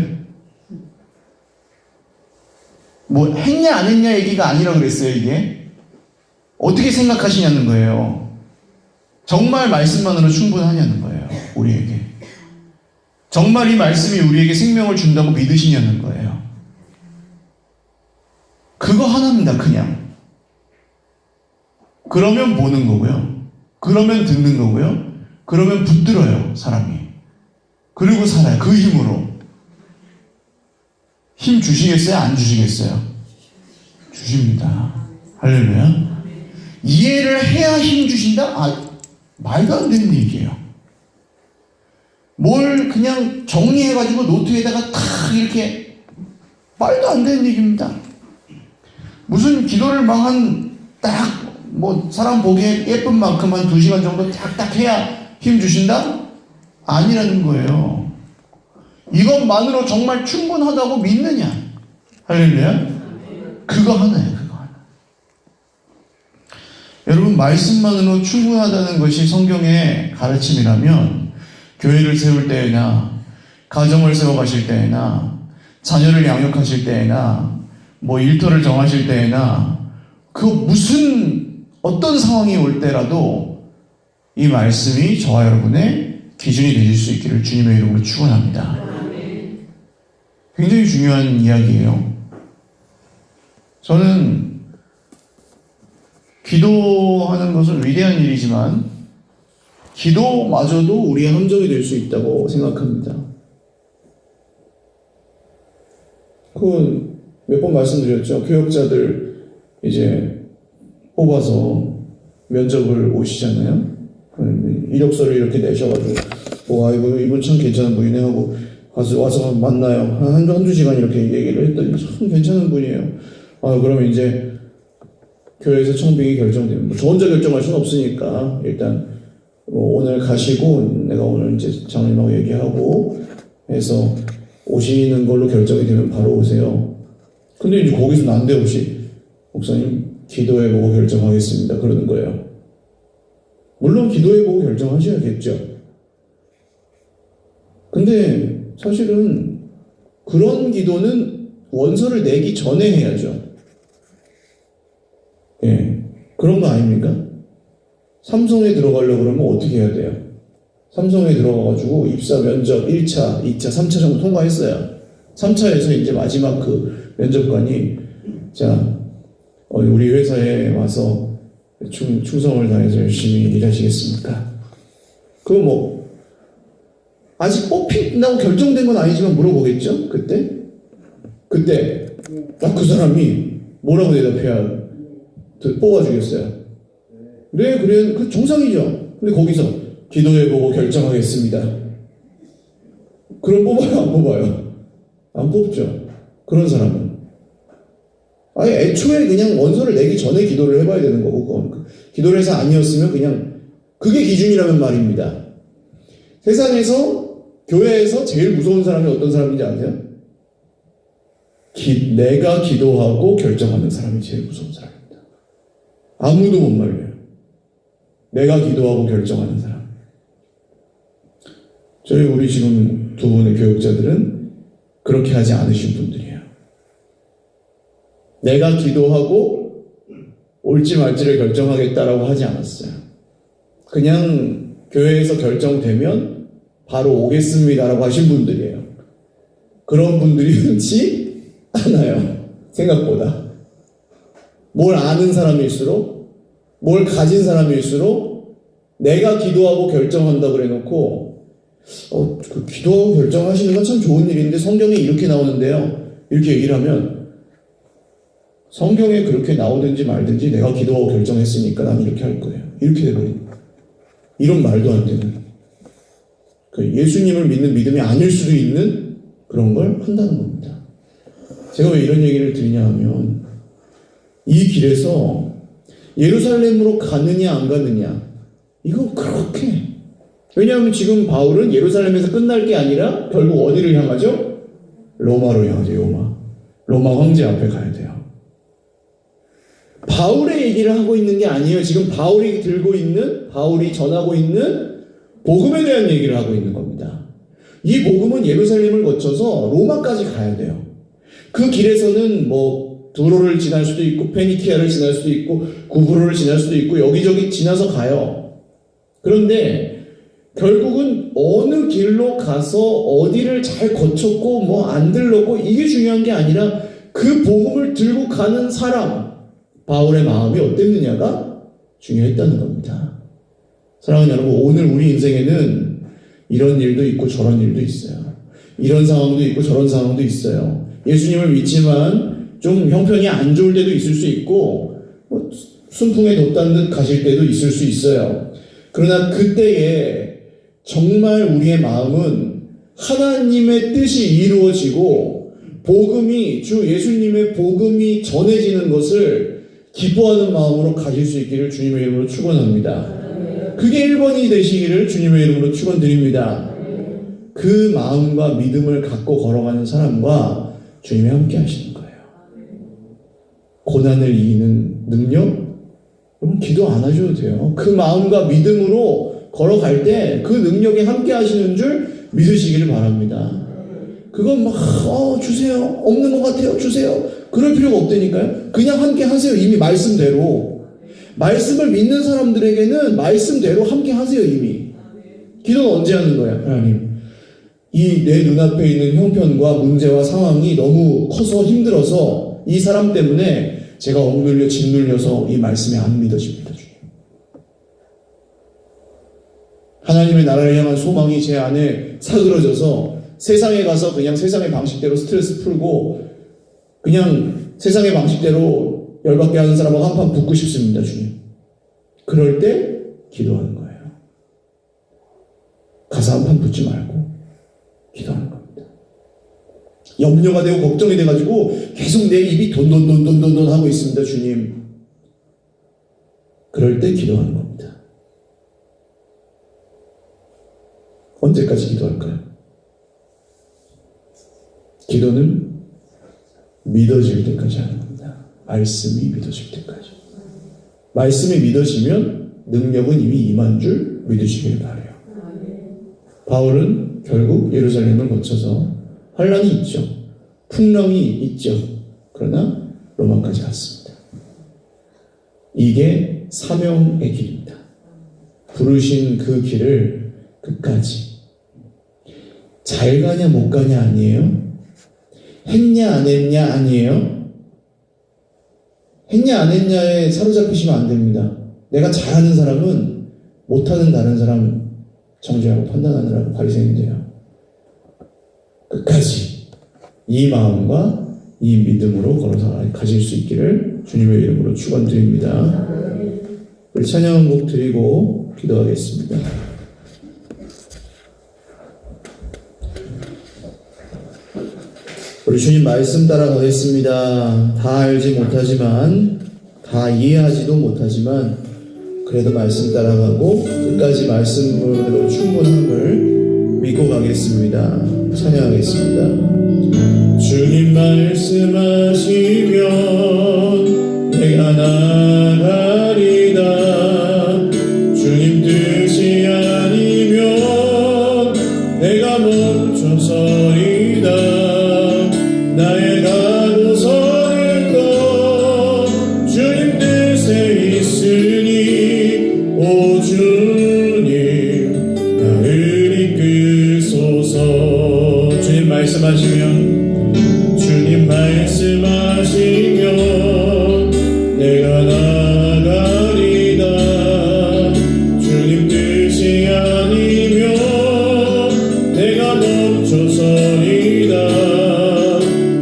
뭐 했냐 안 했냐 얘기가 아니라 그랬어요. 이게 어떻게 생각하시냐는 거예요. 정말 말씀만으로 충분하냐는 거예요. 우리에게 정말 이 말씀이 우리에게 생명을 준다고 믿으시냐는 거예요. 그거 하나입니다. 그냥 그러면 보는 거고요, 그러면 듣는 거고요, 그러면 붙들어요 사람이. 그리고 살아요. 그 힘으로. 힘 주시겠어요? 안 주시겠어요? 주십니다. 할렐루야. 이해를 해야 힘 주신다? 말도 안 되는 얘기예요. 뭘 그냥 정리해가지고 노트에다가 탁 이렇게, 말도 안 되는 얘기입니다. 무슨 기도를 사람 보기에 예쁜 만큼 한 2시간 정도 딱딱 해야 힘 주신다? 아니라는 거예요. 이것만으로 정말 충분하다고 믿느냐? 할렐루야? 그거 하나예요. 그거 하나. 여러분, 말씀만으로 충분하다는 것이 성경의 가르침이라면 교회를 세울 때에나 가정을 세워가실 때에나 자녀를 양육하실 때에나 일터를 정하실 때에나 어떤 상황이 올 때라도 이 말씀이 저와 여러분의 기준이 되실 수 있기를 주님의 이름으로 축원합니다. 굉장히 중요한 이야기예요. 저는 기도하는 것은 위대한 일이지만 기도마저도 우리의 함정이 될 수 있다고 생각합니다. 몇 번 말씀드렸죠. 교역자들 이제 뽑아서 면접을 오시잖아요. 이력서를 이렇게 내셔가지고 이분 참 괜찮은 분이네 하고 와서 만나요. 한두 시간 이렇게 얘기를 했더니 참 괜찮은 분이에요. 그러면 이제 교회에서 청빙이 결정되면 저 혼자 결정할 수는 없으니까 일단 오늘 가시고 내가 오늘 이제 장로님하고 얘기하고 해서 오시는 걸로 결정이 되면 바로 오세요. 근데 이제 거기서 난데없이 목사님 기도해보고 결정하겠습니다. 그러는 거예요. 물론 기도해보고 결정하셔야겠죠. 근데 사실은 그런 기도는 원서를 내기 전에 해야죠. 예, 그런 거 아닙니까? 삼성에 들어가려고 그러면 어떻게 해야 돼요? 삼성에 들어가가지고 입사 면접 1차, 2차, 3차 정도 통과했어요. 3차에서 이제 마지막 그 면접관이 자, 우리 회사에 와서 충성을 다해서 열심히 일하시겠습니까? 그거 뭐 아직 뽑힌다고 결정된 건 아니지만 물어보겠죠? 그때 딱 그 사람이 뭐라고 대답해야 뽑아주겠어요? 네, 그래, 그 정상이죠. 근데 거기서 기도해보고 결정하겠습니다. 그럼 뽑아요, 안 뽑아요? 안 뽑죠. 그런 사람은 아예 애초에 그냥 원서를 내기 전에 기도를 해봐야 되는 거고, 그건 기도를 해서 아니었으면 그냥 그게 기준이라면 말입니다. 세상에서 교회에서 제일 무서운 사람이 어떤 사람인지 아세요? 내가 기도하고 결정하는 사람이 제일 무서운 사람입니다. 아무도 못 말려요. 내가 기도하고 결정하는 사람. 우리 지금 두 분의 교육자들은 그렇게 하지 않으신 분들이에요. 내가 기도하고 올지 말지를 결정하겠다라고 하지 않았어요. 그냥 교회에서 결정되면 바로 오겠습니다라고 하신 분들이에요. 그런 분들이 흔치 않아요. 생각보다. 뭘 아는 사람일수록, 뭘 가진 사람일수록 내가 기도하고 결정한다 그래놓고 그 기도하고 결정하시는 건 참 좋은 일인데 성경에 이렇게 나오는데요. 이렇게 얘기를 하면 성경에 그렇게 나오든지 말든지 내가 기도하고 결정했으니까 난 이렇게 할 거예요. 이렇게 돼버린 이런 말도 안 되는 예수님을 믿는 믿음이 아닐 수도 있는 그런 걸 한다는 겁니다. 제가 왜 이런 얘기를 드리냐 하면 이 길에서 예루살렘으로 가느냐 안 가느냐 이거 그렇게 왜냐하면 지금 바울은 예루살렘에서 끝날 게 아니라 결국 어디를 향하죠? 로마로 향하죠. 로마 황제 앞에 가야 돼요. 바울의 얘기를 하고 있는 게 아니에요. 지금 바울이 전하고 있는 복음에 대한 얘기를 하고 있는 겁니다. 이 복음은 예루살렘을 거쳐서 로마까지 가야 돼요. 그 길에서는 두로를 지날 수도 있고 페니키아를 지날 수도 있고 구브로를 지날 수도 있고 여기저기 지나서 가요. 그런데 결국은 어느 길로 가서 어디를 잘 거쳤고 안 들렀고 이게 중요한 게 아니라 그 복음을 들고 가는 사람 바울의 마음이 어땠느냐가 중요했다는 겁니다. 사랑하는 여러분, 오늘 우리 인생에는 이런 일도 있고 저런 일도 있어요. 이런 상황도 있고 저런 상황도 있어요. 예수님을 믿지만 좀 형편이 안 좋을 때도 있을 수 있고 순풍에 돛단 듯 가실 때도 있을 수 있어요. 그러나 그때에 정말 우리의 마음은 하나님의 뜻이 이루어지고 복음이 주 예수님의 복음이 전해지는 것을 기뻐하는 마음으로 가질 수 있기를 주님의 이름으로 축원합니다. 그게 1번이 되시기를 주님의 이름으로 축원드립니다. 그 마음과 믿음을 갖고 걸어가는 사람과 주님이 함께 하시는 거예요. 고난을 이기는 능력? 여러분 기도 안 하셔도 돼요. 그 마음과 믿음으로 걸어갈 때 그 능력이 함께 하시는 줄 믿으시기를 바랍니다. 그건 주세요. 없는 것 같아요. 주세요. 그럴 필요가 없다니까요. 그냥 함께 하세요. 이미 말씀대로. 말씀을 믿는 사람들에게는 말씀대로 함께 하세요. 이미. 기도는 언제 하는 거야? 하나님. 이 내 눈앞에 있는 형편과 문제와 상황이 너무 커서 힘들어서 이 사람 때문에 제가 억눌려 짓눌려서 이 말씀이 안 믿어집니다. 주님. 하나님의 나라를 향한 소망이 제 안에 사그러져서 세상에 가서 그냥 세상의 방식대로 스트레스 풀고 그냥 세상의 방식대로 열받게 하는 사람하고 한판 붙고 싶습니다. 주님. 그럴 때 기도하는 거예요. 가서 한판 붙지 말고 기도하는 겁니다. 염려가 되고 걱정이 돼가지고 계속 내 입이 돈돈돈돈돈 하고 있습니다. 주님. 그럴 때 기도하는 겁니다. 언제까지 기도할까요? 기도는 믿어질 때까지 하는 겁니다. 말씀이 믿어질 때까지. 말씀이 믿어지면 능력은 이미 임한 줄 믿으시길 바라요. 바울은 결국 예루살렘을 거쳐서 환란이 있죠. 풍랑이 있죠. 그러나 로마까지 갔습니다. 이게 사명의 길입니다. 부르신 그 길을 끝까지. 잘 가냐 못 가냐 아니에요. 했냐 안 했냐 아니에요. 했냐 안 했냐에 사로잡히시면 안 됩니다. 내가 잘하는 사람은 못하는 다른 사람 정죄하고 판단하느라고 바리새인인데요. 끝까지 이 마음과 이 믿음으로 걸어서 가질 수 있기를 주님의 이름으로 축원드립니다. 우리 찬양곡 드리고 기도하겠습니다. 우리 주님 말씀 따라가겠습니다. 다 알지 못하지만, 다 이해하지도 못하지만 그래도 말씀 따라가고 끝까지 말씀으로 충분함을 믿고 가겠습니다. 찬양하겠습니다. 주님 말씀하시면 내가 나가리다. 주님 뜻이 아니면 내가 멈춰서리다. 나의 가고서는 것 주님 뜻에 있으니 오 주님 나를 이끄소서. 주님 말씀하시면 내가 나가리다. 주님 뜻이 아니면 내가 멈춰서리다.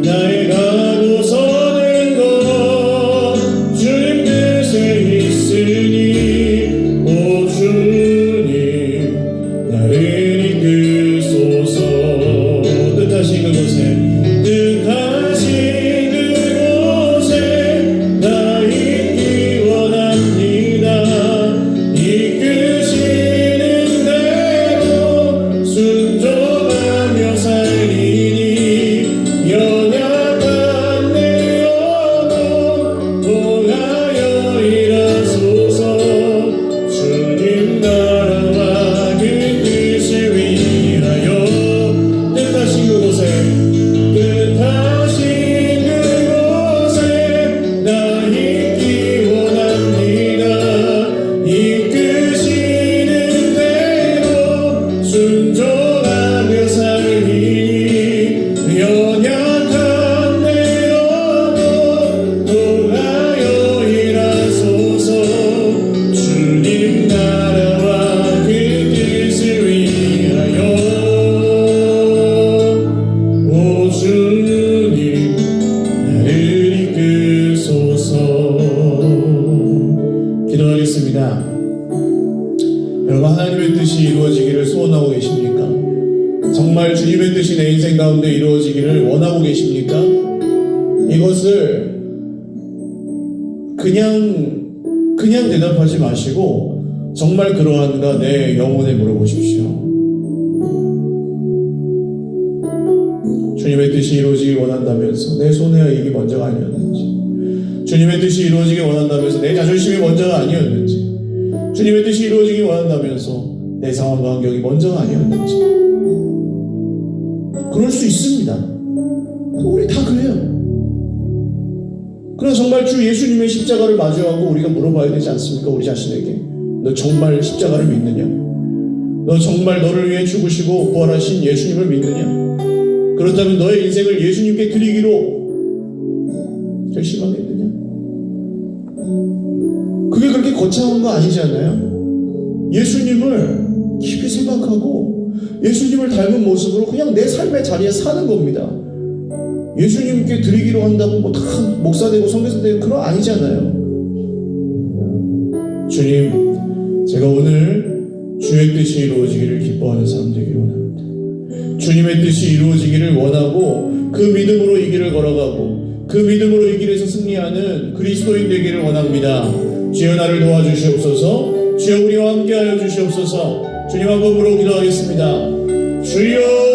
나의 가고서는 것 주님 뜻에 있으니 오 주님 나를 이끄소서. 뜻하신 그곳에 여러분, 하나님의 뜻이 이루어지기를 소원하고 계십니까? 정말 주님의 뜻이 내 인생 가운데 이루어지기를 원하고 계십니까? 이것을 그냥 대답하지 마시고 정말 그러한가 내 영혼에 물어보십시오. 주님의 뜻이 이루어지길 원한다면서 내 손해와 이익이 먼저가 아니었는지, 주님의 뜻이 이루어지길 원한다면서 내 자존심이 먼저가 아니었는지, 주님의 뜻이 이루어지길 원한다면서 내 상황과 환경이 먼저가 아니었는지. 그럴 수 있습니다. 우리 다 그래요. 그러나 정말 주 예수님의 십자가를 마주하고 우리가 물어봐야 되지 않습니까? 우리 자신에게. 너 정말 십자가를 믿느냐? 너 정말 너를 위해 죽으시고 부활하신 예수님을 믿느냐? 그렇다면 너의 인생을 예수님께 드리기로 결심하겠느냐? 그게 그렇게 거창한 거 아니지 않나요? 예수님을 깊이 생각하고 예수님을 닮은 모습으로 그냥 내 삶의 자리에 사는 겁니다. 예수님께 드리기로 한다고 뭐 다 목사 되고 선교사 되고 그런 거 아니잖아요. 주님, 제가 오늘 주의 뜻이 이루어지기를 기뻐하는 사람 되기를 원합니다. 주님의 뜻이 이루어지기를 원하고 그 믿음으로 이 길을 걸어가고 그 믿음으로 이 길에서 승리하는 그리스도인 되기를 원합니다. 주여 나를 도와주시옵소서. 주여 우리와 함께하여 주시옵소서. 주님 한 번으로 기도하겠습니다. 주여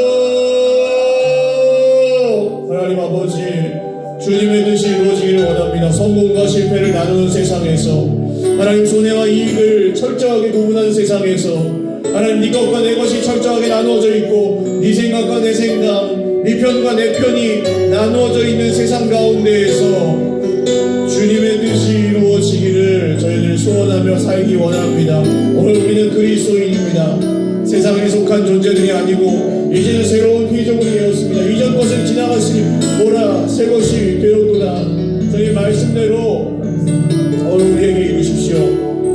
하나님 아버지, 주님의 뜻이 이루어지기를 원합니다. 성공과 실패를 나누는 세상에서, 하나님 손해와 이익을 철저하게 구분하는 세상에서, 하나님 네 것과 내 것이 철저하게 나누어져 있고 네 생각과 내 생각, 네 편과 내 편이 나누어져 있는 세상 가운데에서 주님의 뜻이 이루어지기를 저희들 소원하며 살기 원합니다. 오늘 우리는 그리스도인입니다. 세상에 속한 존재들이 아니고 이제는 새로운 피조물이 되었습니다. 이전 것은 지나갔으니 보라 새 것이 되었도다. 저희 말씀대로 오늘 우리에게 이루십시오.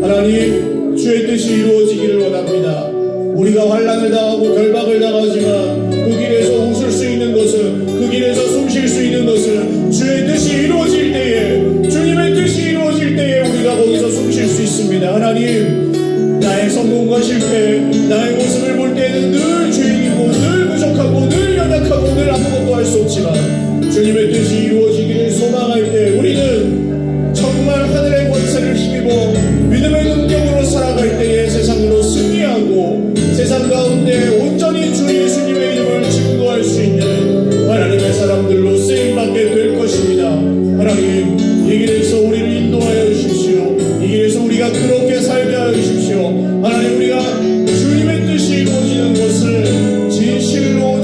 하나님, 주의 뜻이 이루어지기를 원합니다. 우리가 환난을 당하고 결박을 당하지만 그 길에서 웃을 수 있는 것은, 그 길에서 숨 쉴 수 있는 것은 주의 뜻이 이루어질 때에, 주님의 뜻이 이루어질 때에 우리가 거기서 숨 쉴 수 있습니다. 하나님, 나의 성공과 실패, 나의 모습을 볼 때는 늘 죄인이고 늘 부족하고 늘 연약하고 늘 아무것도 할 수 없지만 주님의 뜻이 이루어지기를 소망할 때 우리는 정말 하늘의 권세를 힘입어 믿음의 능력으로 살아갈 때에 세상으로 승리하고 세상 가운데 온전히 주 예수님의 이름을 증거할 수 있는 하나님의 사람들로 쓰임받게 될 것입니다. 하나님, 이 길에서 우리를 인도하여 주십시오. 이 길에서 우리가 그렇게 살게 하여 주십시오. 하나님, 우리가 주님의 뜻이 이루어지는 것을 진실로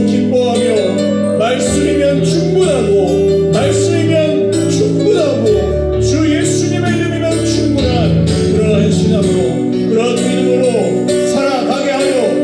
기뻐하며 말씀이면 충분하고, 말씀이면 충분하고, 주 예수님의 이름이면 충분한 그러한 신앙으로, 그러한 믿음으로 살아가게 하여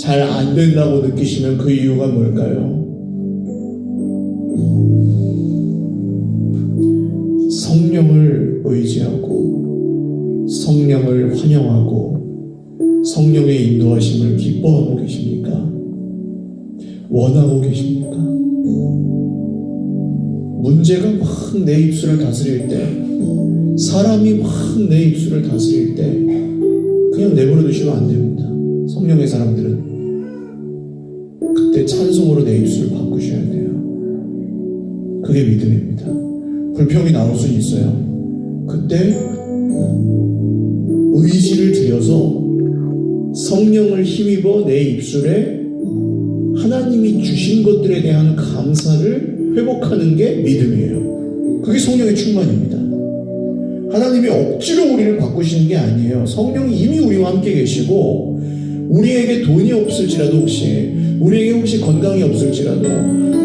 잘 안 된다고 느끼시면 그 이유가 뭘까요? 성령을 의지하고 성령을 환영하고 성령의 인도하심을 기뻐하고 계십니까? 원하고 계십니까? 문제가 막 내 입술을 다스릴 때, 사람이 막 내 입술을 다스릴 때 그냥 내버려 두시면 안 됩니다. 성령의 사람들은 그때 찬송으로 내 입술을 바꾸셔야 돼요. 그게 믿음입니다. 불평이 나올 수 있어요. 그때 의지를 들여서 성령을 힘입어 내 입술에 하나님이 주신 것들에 대한 감사를 회복하는 게 믿음이에요. 그게 성령의 충만입니다. 하나님이 억지로 우리를 바꾸시는 게 아니에요. 성령이 이미 우리와 함께 계시고, 우리에게 돈이 없을지라도, 혹시 우리에게 혹시 건강이 없을지라도,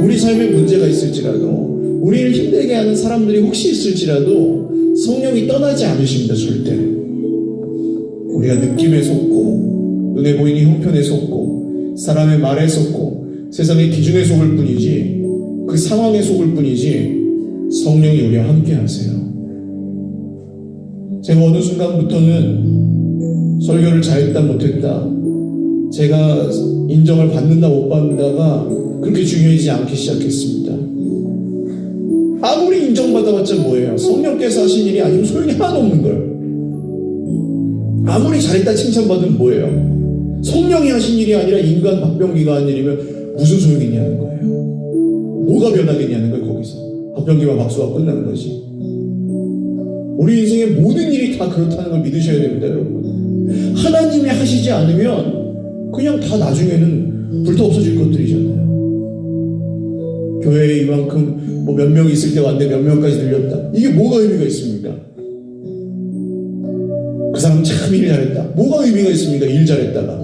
우리 삶에 문제가 있을지라도, 우리를 힘들게 하는 사람들이 혹시 있을지라도 성령이 떠나지 않으십니다. 절대로. 우리가 느낌에 속고 눈에 보이는 형편에 속고 사람의 말에 속고 세상의 기준에 속을 뿐이지, 그 상황에 속을 뿐이지, 성령이 우리와 함께 하세요. 제가 어느 순간부터는 설교를 잘했다 못했다, 제가 인정을 받는다 못 받는다가 그렇게 중요하지 않기 시작했습니다. 아무리 인정받아봤자 뭐예요? 성령께서 하신 일이 아니면 소용이 하나도 없는 거예요. 아무리 잘했다 칭찬받으면 뭐예요? 성령이 하신 일이 아니라 인간 박병기가 한 일이면 무슨 소용이 있냐는 거예요. 뭐가 변하겠냐는 거예요. 거기서 박병기와 박수가 끝나는 거지. 우리 인생의 모든 일이 다 그렇다는 걸 믿으셔야 됩니다, 여러분. 하나님이 하시지 않으면 그냥 다 나중에는 불타 없어질 것들이잖아요. 교회에 이만큼 뭐 몇 명 있을 때 왔는데 몇 명까지 늘렸다. 이게 뭐가 의미가 있습니까? 그 사람 참 일 잘했다. 뭐가 의미가 있습니까? 일 잘했다가.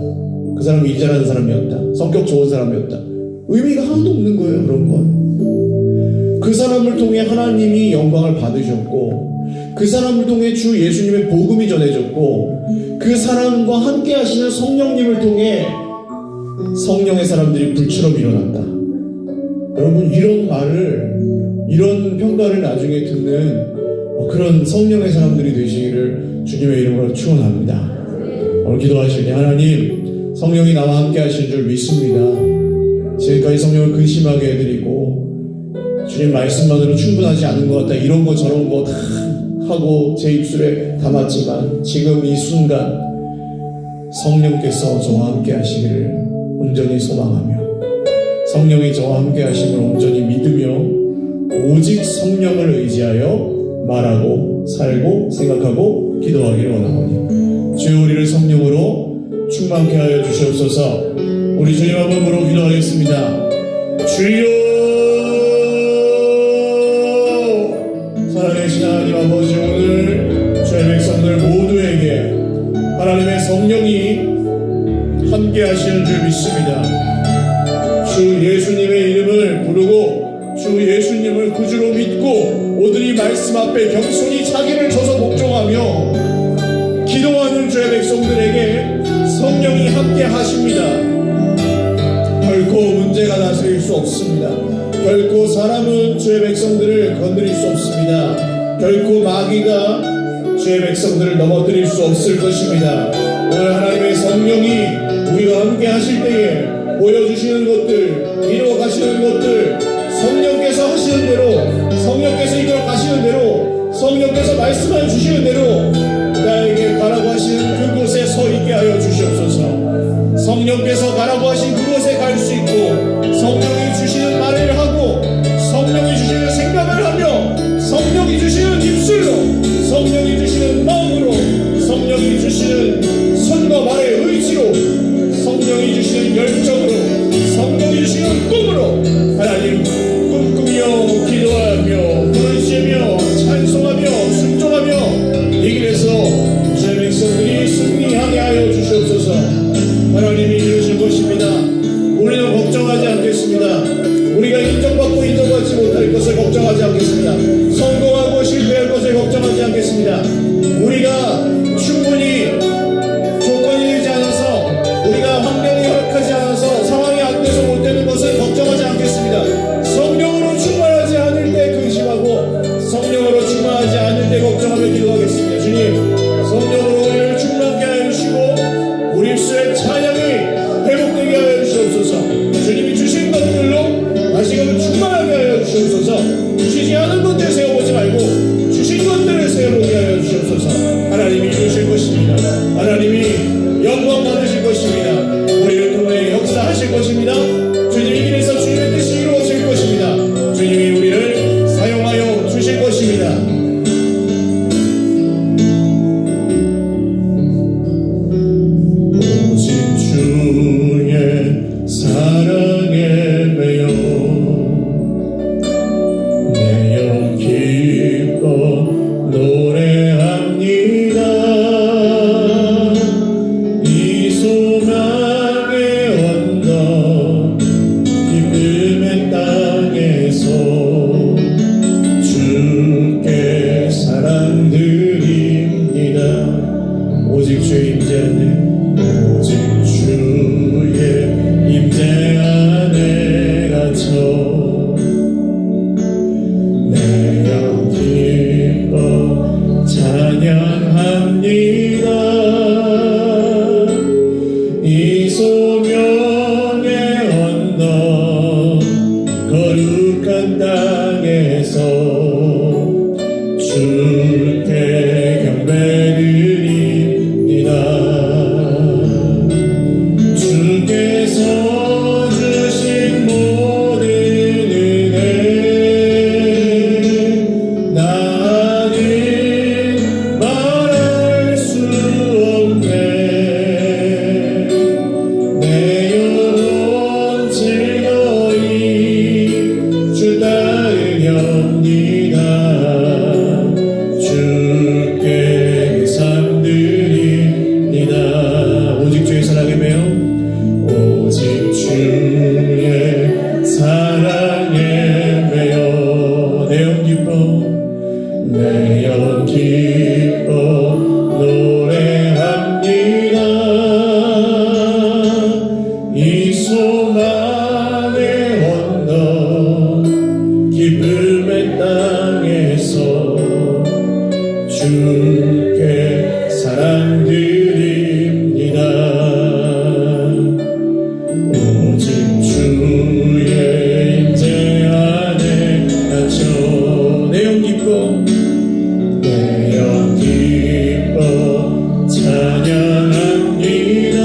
그 사람은 일 잘하는 사람이었다. 성격 좋은 사람이었다. 의미가 하나도 없는 거예요, 그런 건. 그 사람을 통해 하나님이 영광을 받으셨고, 그 사람을 통해 주 예수님의 복음이 전해졌고, 그 사람과 함께 하시는 성령님을 통해 성령의 사람들이 불처럼 일어났다. 여러분, 이런 말을, 이런 평가를 나중에 듣는 그런 성령의 사람들이 되시기를 주님의 이름으로 축원합니다. 오늘 기도하실 때 하나님, 성령이 나와 함께 하실 줄 믿습니다. 지금까지 성령을 근심하게 해드리고 주님 말씀만으로 충분하지 않은 것 같다, 이런 거 저런 거 다 하고 제 입술에 담았지만, 지금 이 순간 성령께서 저와 함께 하시기를 온전히 소망하며, 성령이 저와 함께 하심을 온전히 믿으며 오직 성령을 의지하여 말하고 살고 생각하고 기도하기를 원하오니, 주여 우리를 성령으로 충만케 하여 주시옵소서. 우리 주님 한번 부르고 기도하겠습니다. 주여, 살아계신 하나님 아버지, 오늘 주의 백성들 모두에게 하나님의 성령이 함께 하시는 줄 믿습니다. 주 예수님의 이름을 부르고 주 예수님을 구주로 믿고 오늘이 말씀 앞에 겸손히 자기를 져서 복종하며 기도하는 주의 백성들에게 성령이 함께 하십니다. 결코 문제가 다스릴 수 없습니다. 결코 사람은 주의 백성들을 건드릴 수 없습니다. 결코 마귀가 주의 백성들을 넘어뜨릴 수 없을 것입니다. 오늘 하나님의 성령이 우리와 함께 하실 때에 보여주시는 것들, 이루어가시는 것들, 성령께서 하시는 대로, 성령께서 이끌어 가시는 대로, 성령께서 말씀해 주시는 대로 나에게 가라고 하시는 그곳에 서 있게 하여 주시옵소서. 성령께서 가라고 하신 그곳에 갈 수 있고, 성령이 주시는 말을 하고, 성령이 주시는 생각을 하며, 성령이 주시는 입술로, 성령이 주시는 마음으로, 성령이 주시는 손과 말의 의지로, 성령이 주시는 열정으로, 성령이 주시는 꿈으로 하나님 꿈꾸며 기도하며 부르짖으며 찬송하며 순종하며 이 길에서 주의 백성들이 승리하게 하여 주시옵소서. 하나님이 이루실 것입니다. 우리는 걱정하지 않겠습니다. 우리가 인정받고 인정받지 못할 것을 걱정하지 않겠습니다. 성공하고 실패할 것을 걱정하지 않겠습니다. 우리가 충분히 조건이 되지 않아서, 우리가 환경이 허락하지 소명의 언덕 거룩한 땅에서 주께 경배드립니다. 주께서 주신 모든 은혜 나는 말할 수 없네. 내 영혼 즐거이 주 따르렵니다. 주께 삶 드립니다. 오직 주의 사랑에 매여 오직 주의 사랑에 매여 내 영 기뻐 내 영 기뻐 노래합니다. 이 소망의 언덕 기쁨의 땅에서 주께 사랑 드립니다. 오직 주의 임재 안에 갇혀 내 영 기뻐 내 영 기뻐 찬양합니다.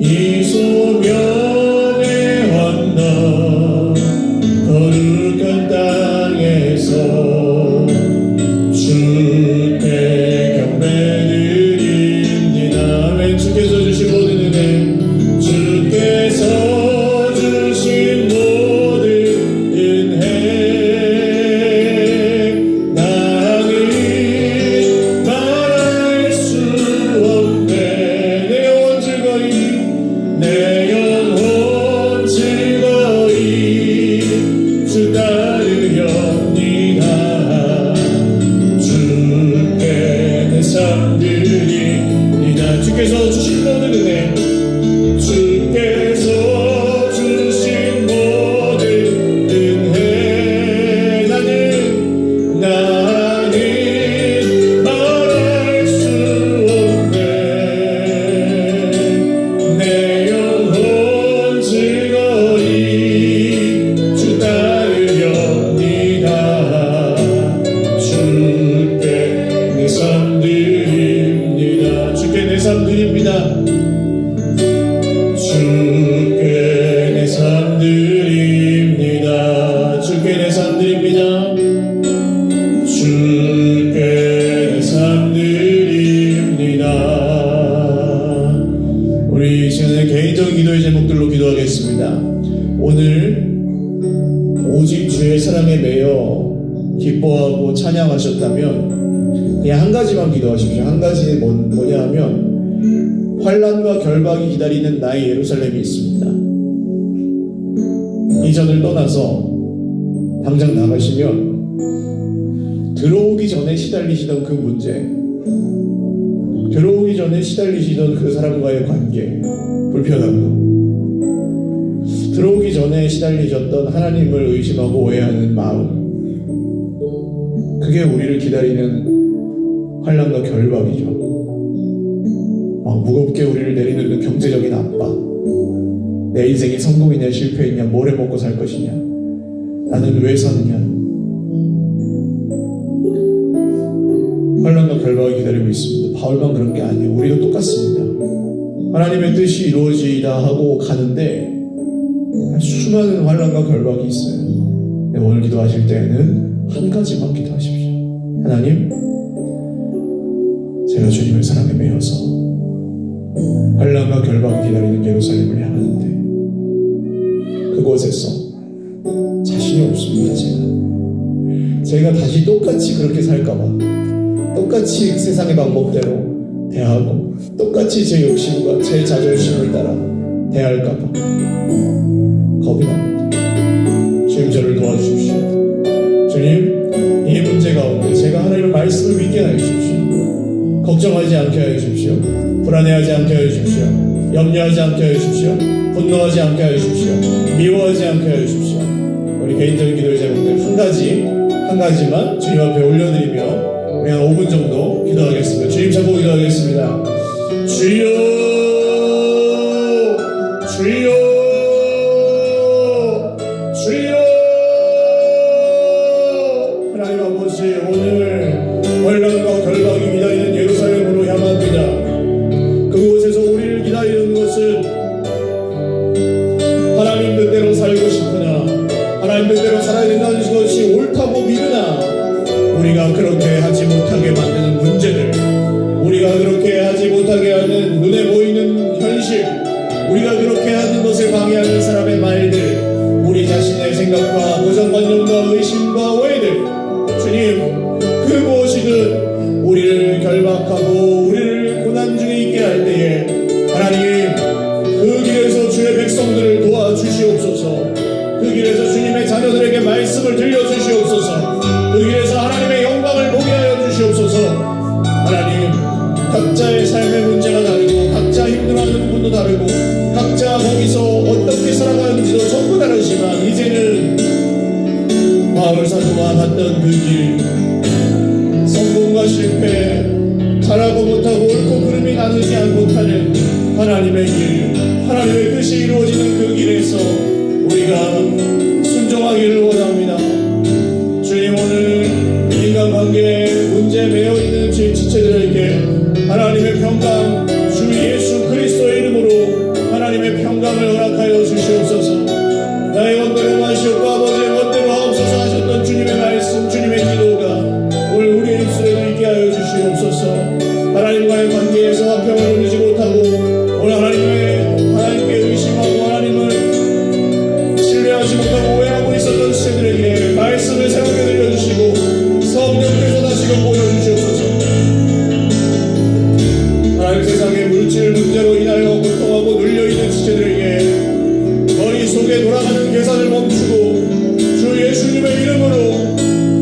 이 소명의 언덕 거룩한 땅에서 주께 경배드립니다. 아멘. 주께서 주신 모든 은혜 주께서 주신 모든 은혜 나는 말할 수 없네. 내 영혼 즐거이 내 영혼 즐거이 주 따르렵니다. 주께 내 삶 드립니다. 주께서 주신 모든 은혜 주께서 주신 모든 은혜 나는 말할 수 없네. 내 영혼 즐거이 주 따르렵니다. 주께 내 삶 드립니다. 주께 내 삶 드립니다. 주께 내 삶 드립니다. 주께 내 삶 드립니다. 주께 내 삶 드립니다. 우리 이 시간에 개인적인 기도의 제목들로 기도하겠습니다. 오늘 오직 주의 사랑에 매여 기뻐하고 찬양하셨다면 그냥 한 가지만 기도하십시오. 한 가지는 뭐냐 하면 환난과 결박이 기다리는 나의 예루살렘이 있습니다. 이전을 떠나서 당장 나가시면 들어오기 전에 시달리시던 그 문제, 들어오기 전에 시달리시던 그 사람과의 관계, 불편함, 들어오기 전에 시달리셨던 하나님을 의심하고 오해하는 마음, 그게 우리를 기다리는 환난과 결박이죠. 무겁게 우리를 내리는 경제적인 압박, 내 인생이 성공이냐 실패이냐, 뭘 해먹고 살 것이냐, 나는 왜 사느냐, 환난과 결박이 기다리고 있습니다. 바울만 그런 게 아니에요. 우리도 똑같습니다. 하나님의 뜻이 이루어지다 하고 가는데 수많은 환난과 결박이 있어요. 오늘 기도하실 때에는 한 가지만 기도하십시오. 하나님, 제가 주님의 사랑에 매여서 환난과 결박이 기다리는 예루살렘을 향하는데 그곳에서 자신이 없습니다. 제가 다시 똑같이 그렇게 살까봐, 똑같이 세상의 방법대로 대하고 똑같이 제 욕심과 제 자존심을 따라 대할까봐 겁이 납니다. 주님, 저를 도와주십시오. 주님, 이 문제 가운데 제가 하나님의 말씀을 믿게 하여 주십시오. 걱정하지 않게 하여 주십시오. 불안해하지 않게 하여 주십시오. 염려하지 않게 하여 주십시오. 분노하지 않게 하여 주십시오. 미워하지 않게 하여 주십시오. 우리 개인적인 기도의 제목들 한 가지만 주님 앞에 올려드리며 우리 한 5분 정도 기도하겠습니다. 주님 잡고 기도하겠습니다. 주여 주여 주여. 하나님 아버지, 오늘 환난과 결박이 기다리는 예루살렘으로 향합니다. 그곳에서 우리를 기다리는 것은 하나님 뜻대로 살고 싶으나, 하나님 뜻대로 살아야 된다는 것이 옳다고 믿으나 우리가 그렇게 하지 못하게 만드는 문제들, 우리가 그렇게 하지 못하게 하는 눈에 보이는 현실, 우리가 그렇게 하는 것을 방해하는 사람의 말들, 우리 자신의 생각과 고정관념과 의심과 오해들, 주님, 그 무엇이든 우리를 결박하고 우리를 고난 중에 있게 할 때에 하나님, 그 길에서 주의 백성들을 도와주시옵소서. 그 길에서 주님의 자녀들에게 말씀을 들려주시옵소서. 그 길에서 하나님의 영광을 보게 하여 주시옵소서. 하나님, 각자의 삶의 문제가 다르고 각자 힘들어하는 부분도 다르고 각자 거기서 어떻게 살아가는지도 전부 다르지만, 이제는 바울 사도와 갔던 그 길, 성공과 실패, 잘하고 못하고 옳고 그름이 나누지 못하는 하나님의 길, 하나님의 뜻이 이루어지는 그 길에서 우리가 순종하기를 원합니다. 주님, 오늘 인간관계에 문제 매여있는 지체들에게 하나님의 평강, 주 예수 그리스도의 이름으로 하나님의 평강을 허락하여 주시옵소서. 나의 원대로 하시옵고 아버지의 원대로 하옵소서 하셨던 주님의 말씀, 주님의 기도가 오늘 우리의 입술에도 있게 하여 주시옵소서. 하나님과의 관계에서 화평을 누리지 못하고 오늘 하나님께 의심하고 하나님을 신뢰하지 못하고 오해하고 있었던 시대들에게 말씀을 새롭게 들려주시고 성령께서 다시금 보여주시옵소서. 하나님, 세상의 물질 문제로 인하여 고통하고 눌려있는 지체들에게 머릿속에 돌아가는 계산을 멈추고 주 예수님의 이름으로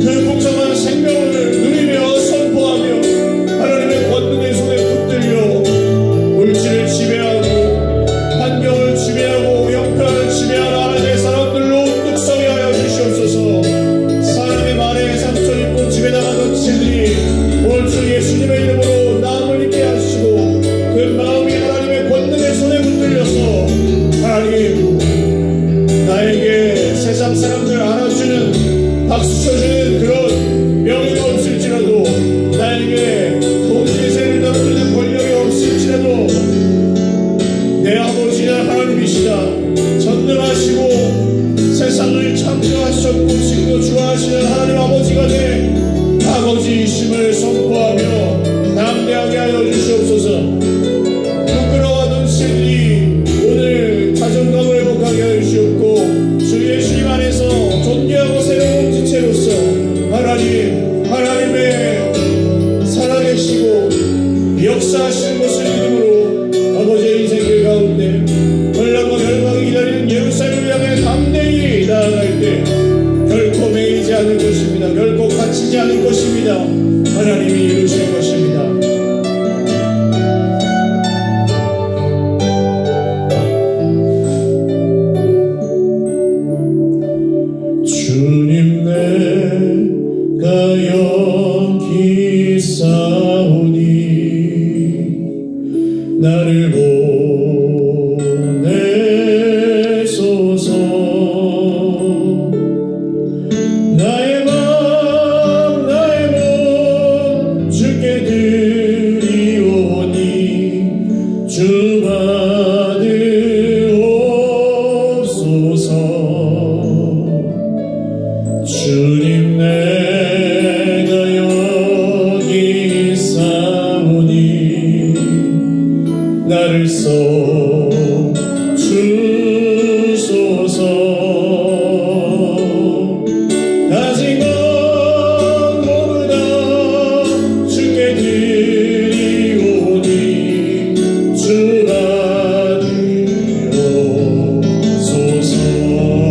그 풍성한 생명을 누리며 선포하며 하나님의 권능의 손에 붙들려 물질을 지배하고 환경을 지배하고 영가를 지배하는 하나님의 사람들로 우뚝 서게 하여 주시옵소서. 사람의 말에 상처 입고 지배당하는 지체들이 오늘 주 예수님의 이름으로 나음을 입게 하시고 그 마음이 하나님의 권능의 손에 붙들려서 하나님, 나에게 세상 사람들 알아주는 박수 쳐주는 그런 명예가 없을지라도, 나에게 통치세를 다루는 권력이 없을지라도 내 아버지야 하나님이시다. 전능하시고 세상을 창조하셨고 지금도 주하시는 하나님 아버지가 내 아버지이심을 선포하며 담대하게 하여 주시옵소서. 부끄러워하던 시들이 오늘 자존감을 회복하게 하여 주시옵고 주 예수님 안에서 존귀하고 새로운 지체로서 하나님의 살아계시고 역사하시는 것을 믿음으로 아버지의 인생길 가운데 혼란과 결박이 기다리는 예루살렘을 향해 담대히 나아갈 때 결코 매이지 않을 것입니다. 결코 갇히지 않을 것입니다. 하나님이 이루실 것입니다. 주님, 내가 여기 있사오니 나를 보내소서. 나의 몸 주께 드리오니 주 받으옵소서. 주님, 내가 여기 있사오니 나를 써 주소서. 가진 것 모두 다 주께 드리오니 주 받으옵소서.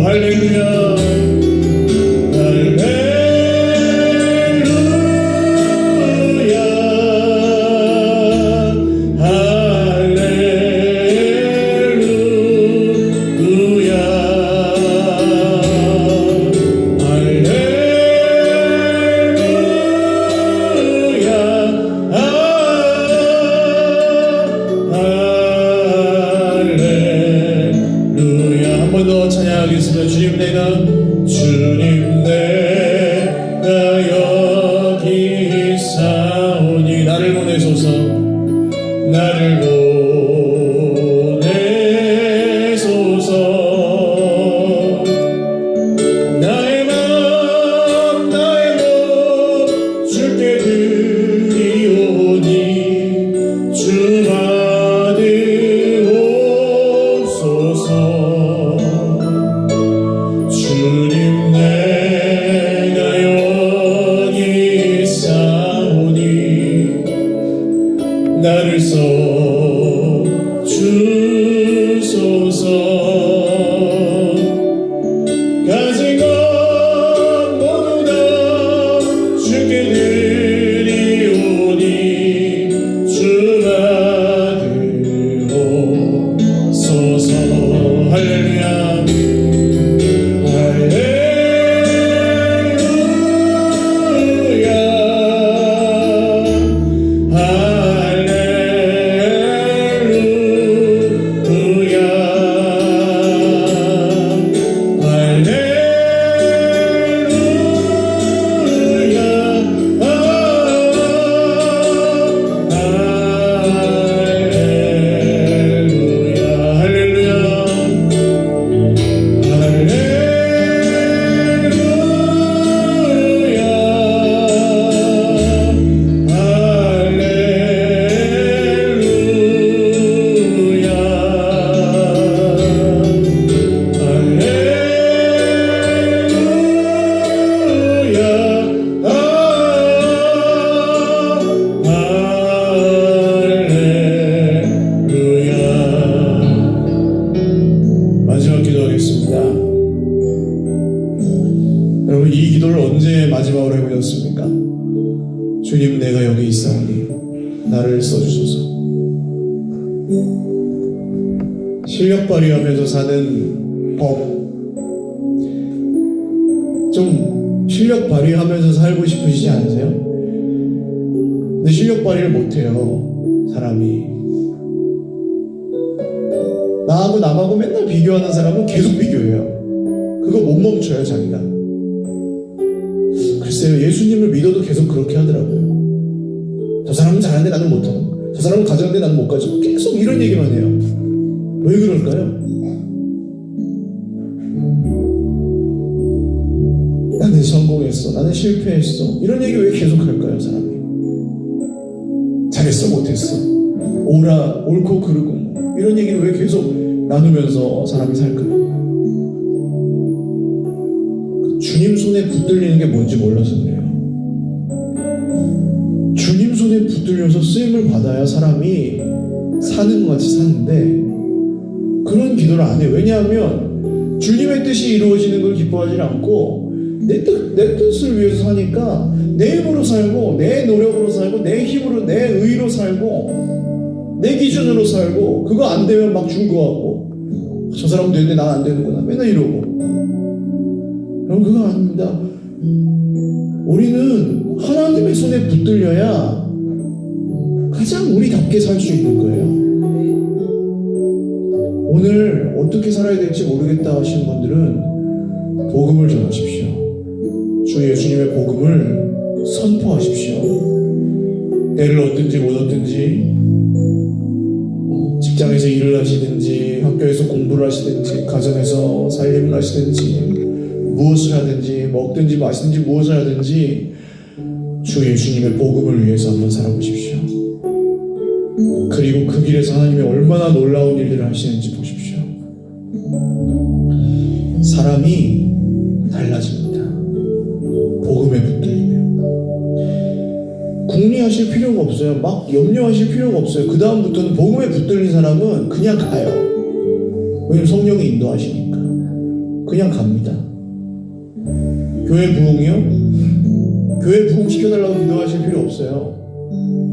할렐루야. 할렐루야. 주소서. 가진 것 모두 다 주께 드리오니 주 받으옵소서. 할렐루야. 마지막 기도하겠습니다. 여러분, 이 기도를 언제 마지막으로 해보셨습니까? 주님, 내가 여기 있사오니 나를 써주소서. 실력 발휘하면서 사는 법, 좀 실력 발휘하면서 살고 싶으시지 않으세요? 근데 실력 발휘를 못해요, 사람이. 나하고 남하고 맨날 비교하는 사람은 계속 비교해요. 그거 못 멈춰요, 자기가. 글쎄요, 예수님을 믿어도 계속 그렇게 하더라고요. 저 사람은 잘하는데 나는 못하고, 저 사람은 가져가는데 나는 못 가지고, 계속 이런 얘기만 해요. 왜 그럴까요? 나는 성공했어, 나는 실패했어, 이런 얘기 왜 계속 할까요, 사람이? 잘했어, 못했어, 옳고 그르고, 이런 얘기를 왜 계속 나누면서 사람이 살까요? 주님 손에 붙들리는 게 뭔지 몰라서 그래요. 주님 손에 붙들려서 쓰임을 받아야 사람이 사는 것 같이 사는데, 그런 기도를 안 해요. 왜냐하면 주님의 뜻이 이루어지는 걸 기뻐하지 않고 내 뜻을 위해서 사니까 내 힘으로 살고, 내 노력으로 살고, 내 힘으로, 내 의로 살고, 내 기준으로 살고, 그거 안 되면 막 중고하고, 저 사람 되는데 난 안 되는구나, 맨날 이러고. 그럼 그거 아닙니다. 우리는 하나님의 손에 붙들려야 가장 우리답게 살 수 있는 거예요. 오늘 어떻게 살아야 될지 모르겠다 하시는 분들은 복음을 전하십시오. 주 예수님의 복음을 선포하십시오. 때를 얻든지 못 얻든지, 직장에서 일을 하시든지, 학교에서 공부를 하시든지, 가정에서 살림을 하시든지, 무엇을 하든지, 먹든지 마시든지 무엇을 하든지 주 예수님의 복음을 위해서 한번 살아보십시오. 그리고 그 길에서 하나님이 얼마나 놀라운 일들을 하시는지 보십시오. 사람이 달라집니다. 복음에 붙들리면. 궁리하실 필요가 없어요. 막 염려하실 필요가 없어요. 그 다음부터는 복음에 붙들린 사람은 그냥 가요. 왜냐면 성령이 인도하시니까. 그냥 갑니다. 교회 부흥이요? 교회 부흥 시켜달라고 기도하실 필요 없어요.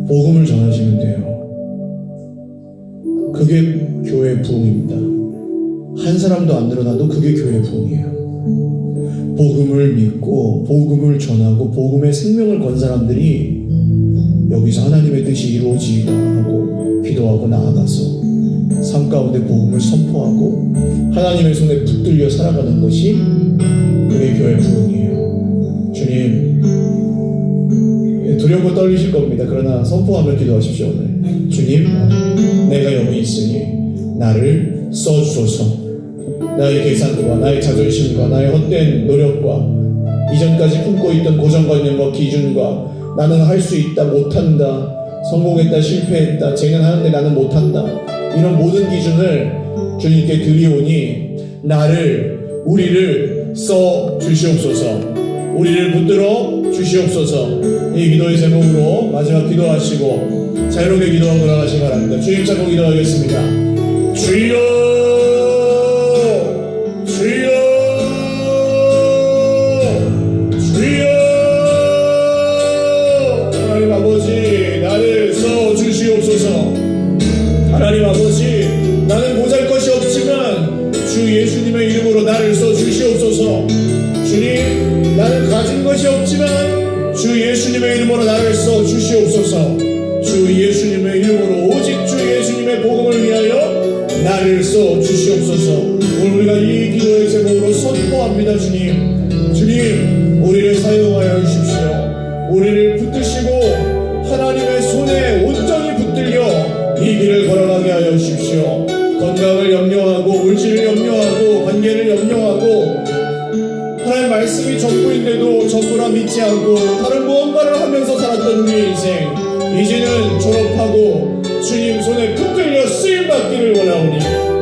복음을 전하시면 돼요. 그게 교회 부흥입니다. 한 사람도 안 늘어나도 그게 교회 부흥이에요. 복음을 믿고 복음을 전하고 복음의 생명을 건 사람들이 여기서 하나님의 뜻이 이루어지기도 하고 기도하고 나아가서 삶 가운데 복음을 선포하고 하나님의 손에 붙들려 살아가는 것이 그게 교회 부흥이에요. 주님, 두렵고 떨리실 겁니다. 그러나 선포하며 기도하십시오. 오늘 주님, 내가 여기 있으니 나를 써주소서. 나의 계산과 나의 자존심과 나의 헛된 노력과 이전까지 품고 있던 고정관념과 기준과 나는 할 수 있다, 못한다, 성공했다, 실패했다, 쟤는 하는데 나는 못한다, 이런 모든 기준을 주님께 드리오니 우리를 써 주시옵소서. 우리를 붙들어 주시옵소서. 이 기도의 제목으로 마지막 기도하시고 자유롭게 기도하고 나가시기 바랍니다. 주님 찾고 기도하겠습니다. 주여 주여 주여. 하나님 아버지 나를 써주시옵소서. 하나님 아버지 나는 보잘것이 없지만 주 예수님의 이름으로 나를 써주시옵소서. 주님 나는 가진 것이 없지만 주 예수님의 이름으로 나를 써주시옵소서. 주 예수님의 이름으로 오직 주 예수님의 복음을 위하여 나를 써주시옵소서. 오늘 우리가 이 기도의 제목으로 선포합니다. 주님 주님 우리를 사용하여 주십시오. 우리를 붙드시고 하나님의 손에 온전히 붙들려 이 길을 걸어가게 하여 주십시오. 건강을 염려하고 물질을 염려하고 관계를 염려하고 하나님 말씀이 전부인데도 전부라 믿지 않고 다른 무언가를 하면서 살았던 우리의 인생, 이제는 졸업하고 주님 손에 붙들려 쓰임받기를 원하오니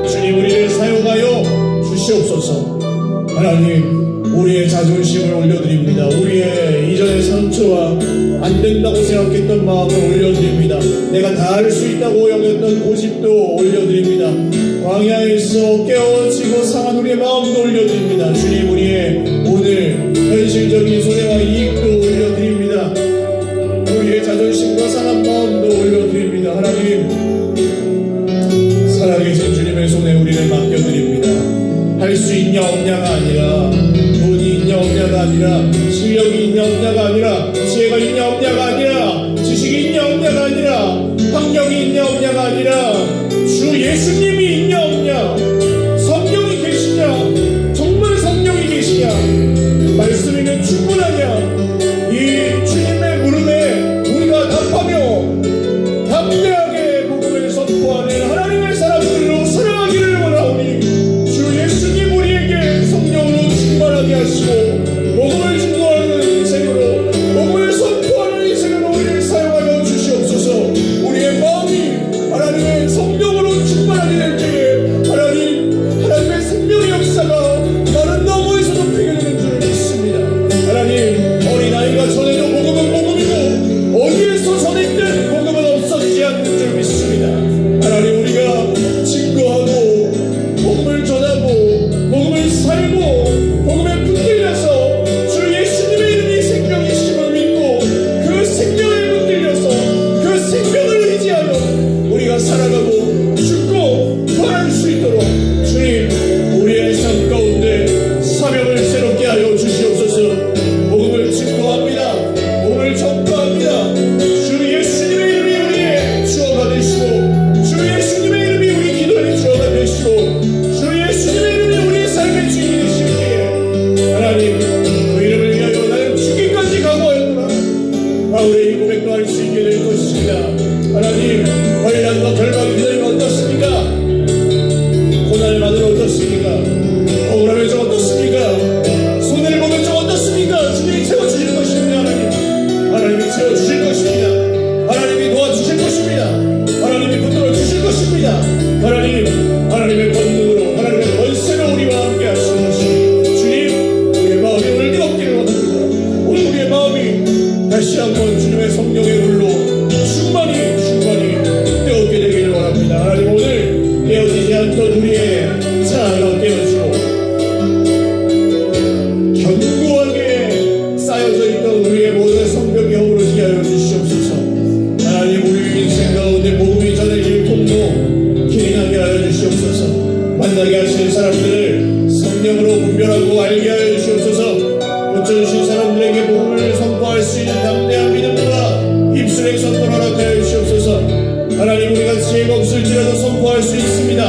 주님 우리를 사용하여 주시옵소서. 하나님 우리의 자존심을 올려드립니다. 우리의 이전의 상처와 안 된다고 생각했던 마음을 올려드립니다. 내가 다 할 수 있다고 여겼던 고집도 올려드립니다. 광야에서 깨어지고 상한 우리의 마음도 올려드립니다. 주님 우리의 오늘 현실적인 손해와 이익도 올려드립니다. 우리의 자존심과 상한 마음도 올려드립니다. 하나님 살아계신 주님의 손에 우리를 맡겨드립니다. 할 수 있냐 없냐가 아니라, 돈이 있냐 없냐가 아니라, 실력이 있냐 없냐가 아니라, 지혜가 있냐 없냐가 아니라, 지식이 있냐 없냐가 아니라, 환경이 있냐 없냐가 아니라 주 예수님이 있냐 없냐, 성령이 계시냐, 정말 성령이 계시냐, 말씀이면 충분하냐, 이 주님의 물음에 우리가 답하며 담대하게 복음을 선포하는 하나님의 사람들로 살아가기를 원하오니 주 예수님 우리에게 성령으로 충만하게 하시고 복음을 증거하는 인생으로, 복음을 선포하는 인생으로 우리를 사용하여 주시옵소서. 우리의 마음이 하나님의 성령으로 충만하게 될 때에 하나님의 생명의 역사가 다른 너머에서 높이게 되는 줄 믿습니다. 하나님 어린아이가 전해도 복음은 복음이고 어디에서 전했든 복음은 없어지지 않는 줄 믿습니다. 하나님 우리가 증거하고 복음을 전하고 복음을 살고 복음에 붙들려서 주 예수님의 이름이 생명이심을 믿고 그 생명에 붙들려서 그 생명을 의지하여 우리가 살아가고 죽고 부활할 수 있도록 주님 우리의 삶 가운데 사명을 새롭게 하여 주시옵소서. 복음을 증거합니다. 복음을 전파합니다. 주 예수님의 이름이 우리의 주어가 되시고 주 예수님의 이름이 우리 기도의 주어가 되시고 주 예수님의 이름이 우리의 삶의 주인이 되실 때에 하나님 그 이름을 위하여 나는 죽기까지 각오하였구나 바울의 이 고백도 할 수 있게 될 것입니다. 하나님 환난과 결박이 기다리면 어떻습니까? 고난을 받으면 어떻습니까? 억울하면 좀 어떻습니까? 손해를 보면 좀 어떻습니까? 주님이 채워주실 것입니다. 하나님이 채워주실 것입니다. 하나님이 도와주실 것입니다. 하나님이 붙들어 주실 것입니다. 하나님의 권능으로 하나님의 권세로 우리와 함께 하시는 것이 주님 우리의 마음이 오늘 뜨겁기를 원합니다. 오늘 우리의 마음이 다시 한번 주님의 성령의 불로 충만히 뜨겁게 되기를 원합니다. 하나님 오늘 깨어지지 않던 우리의 자아가 깨어지고 견고하게 쌓여져 있던 우리의 모든 성벽이 허물어지게 하여 주시옵소서. 하나님 우리 인생 가운데 복음이 전해질 통로 길이 나게 하여 주시옵소서. 만나게 하시는 사람들을 성령으로 분별하고 알게 하여 주시옵소서. 붙여주신 사람들에게 복음을 선포할 수 있는 담대한 믿음과 입술의 선포를 허락하여 주시옵소서. 하나님 우리가 지혜가 없을지라도 선포할 수 있습니다.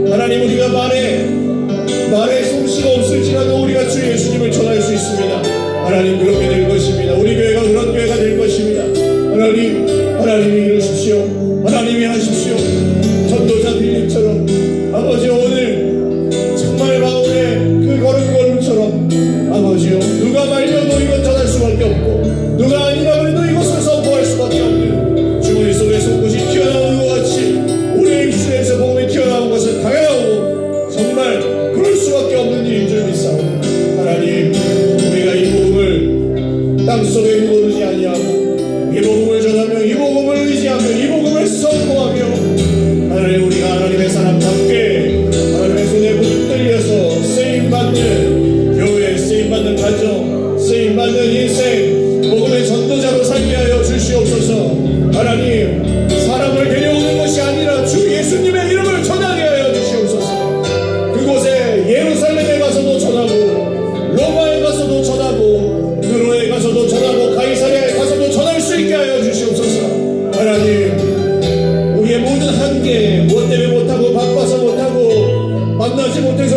하나님 우리가 말에 솜씨가 없을지라도 우리가 주 예수님을 전할 수 있습니다. 하나님 그렇게 될 것입니다. 우리 교회가 그런 교회가 될 것입니다. 하나님이 이루십시오. 하나님이 하십시오. 전도자 빌립처럼 아버지 오늘 정말 마음에 그 걸음걸음처럼 아버지요 누가 말려도 이건 전할 수밖에 없고 누가 아니라 그래도 이것을 선포할 수밖에 없는 주머니 속에 손끝이 튀어나오는 것 같이 우리의 입술에서 복음이 튀어나온 것은 당연하고 정말 그럴 수밖에 없는 일인 줄 믿사옵니다. 하나님 우리가 이 복음을 땅속에 묻어두지 아니하고 이 복음을 전하며 이 복음을 의지하며 이 복음을 선포하며 하나님 우리가 하나님의 사람답게 만나지 못해서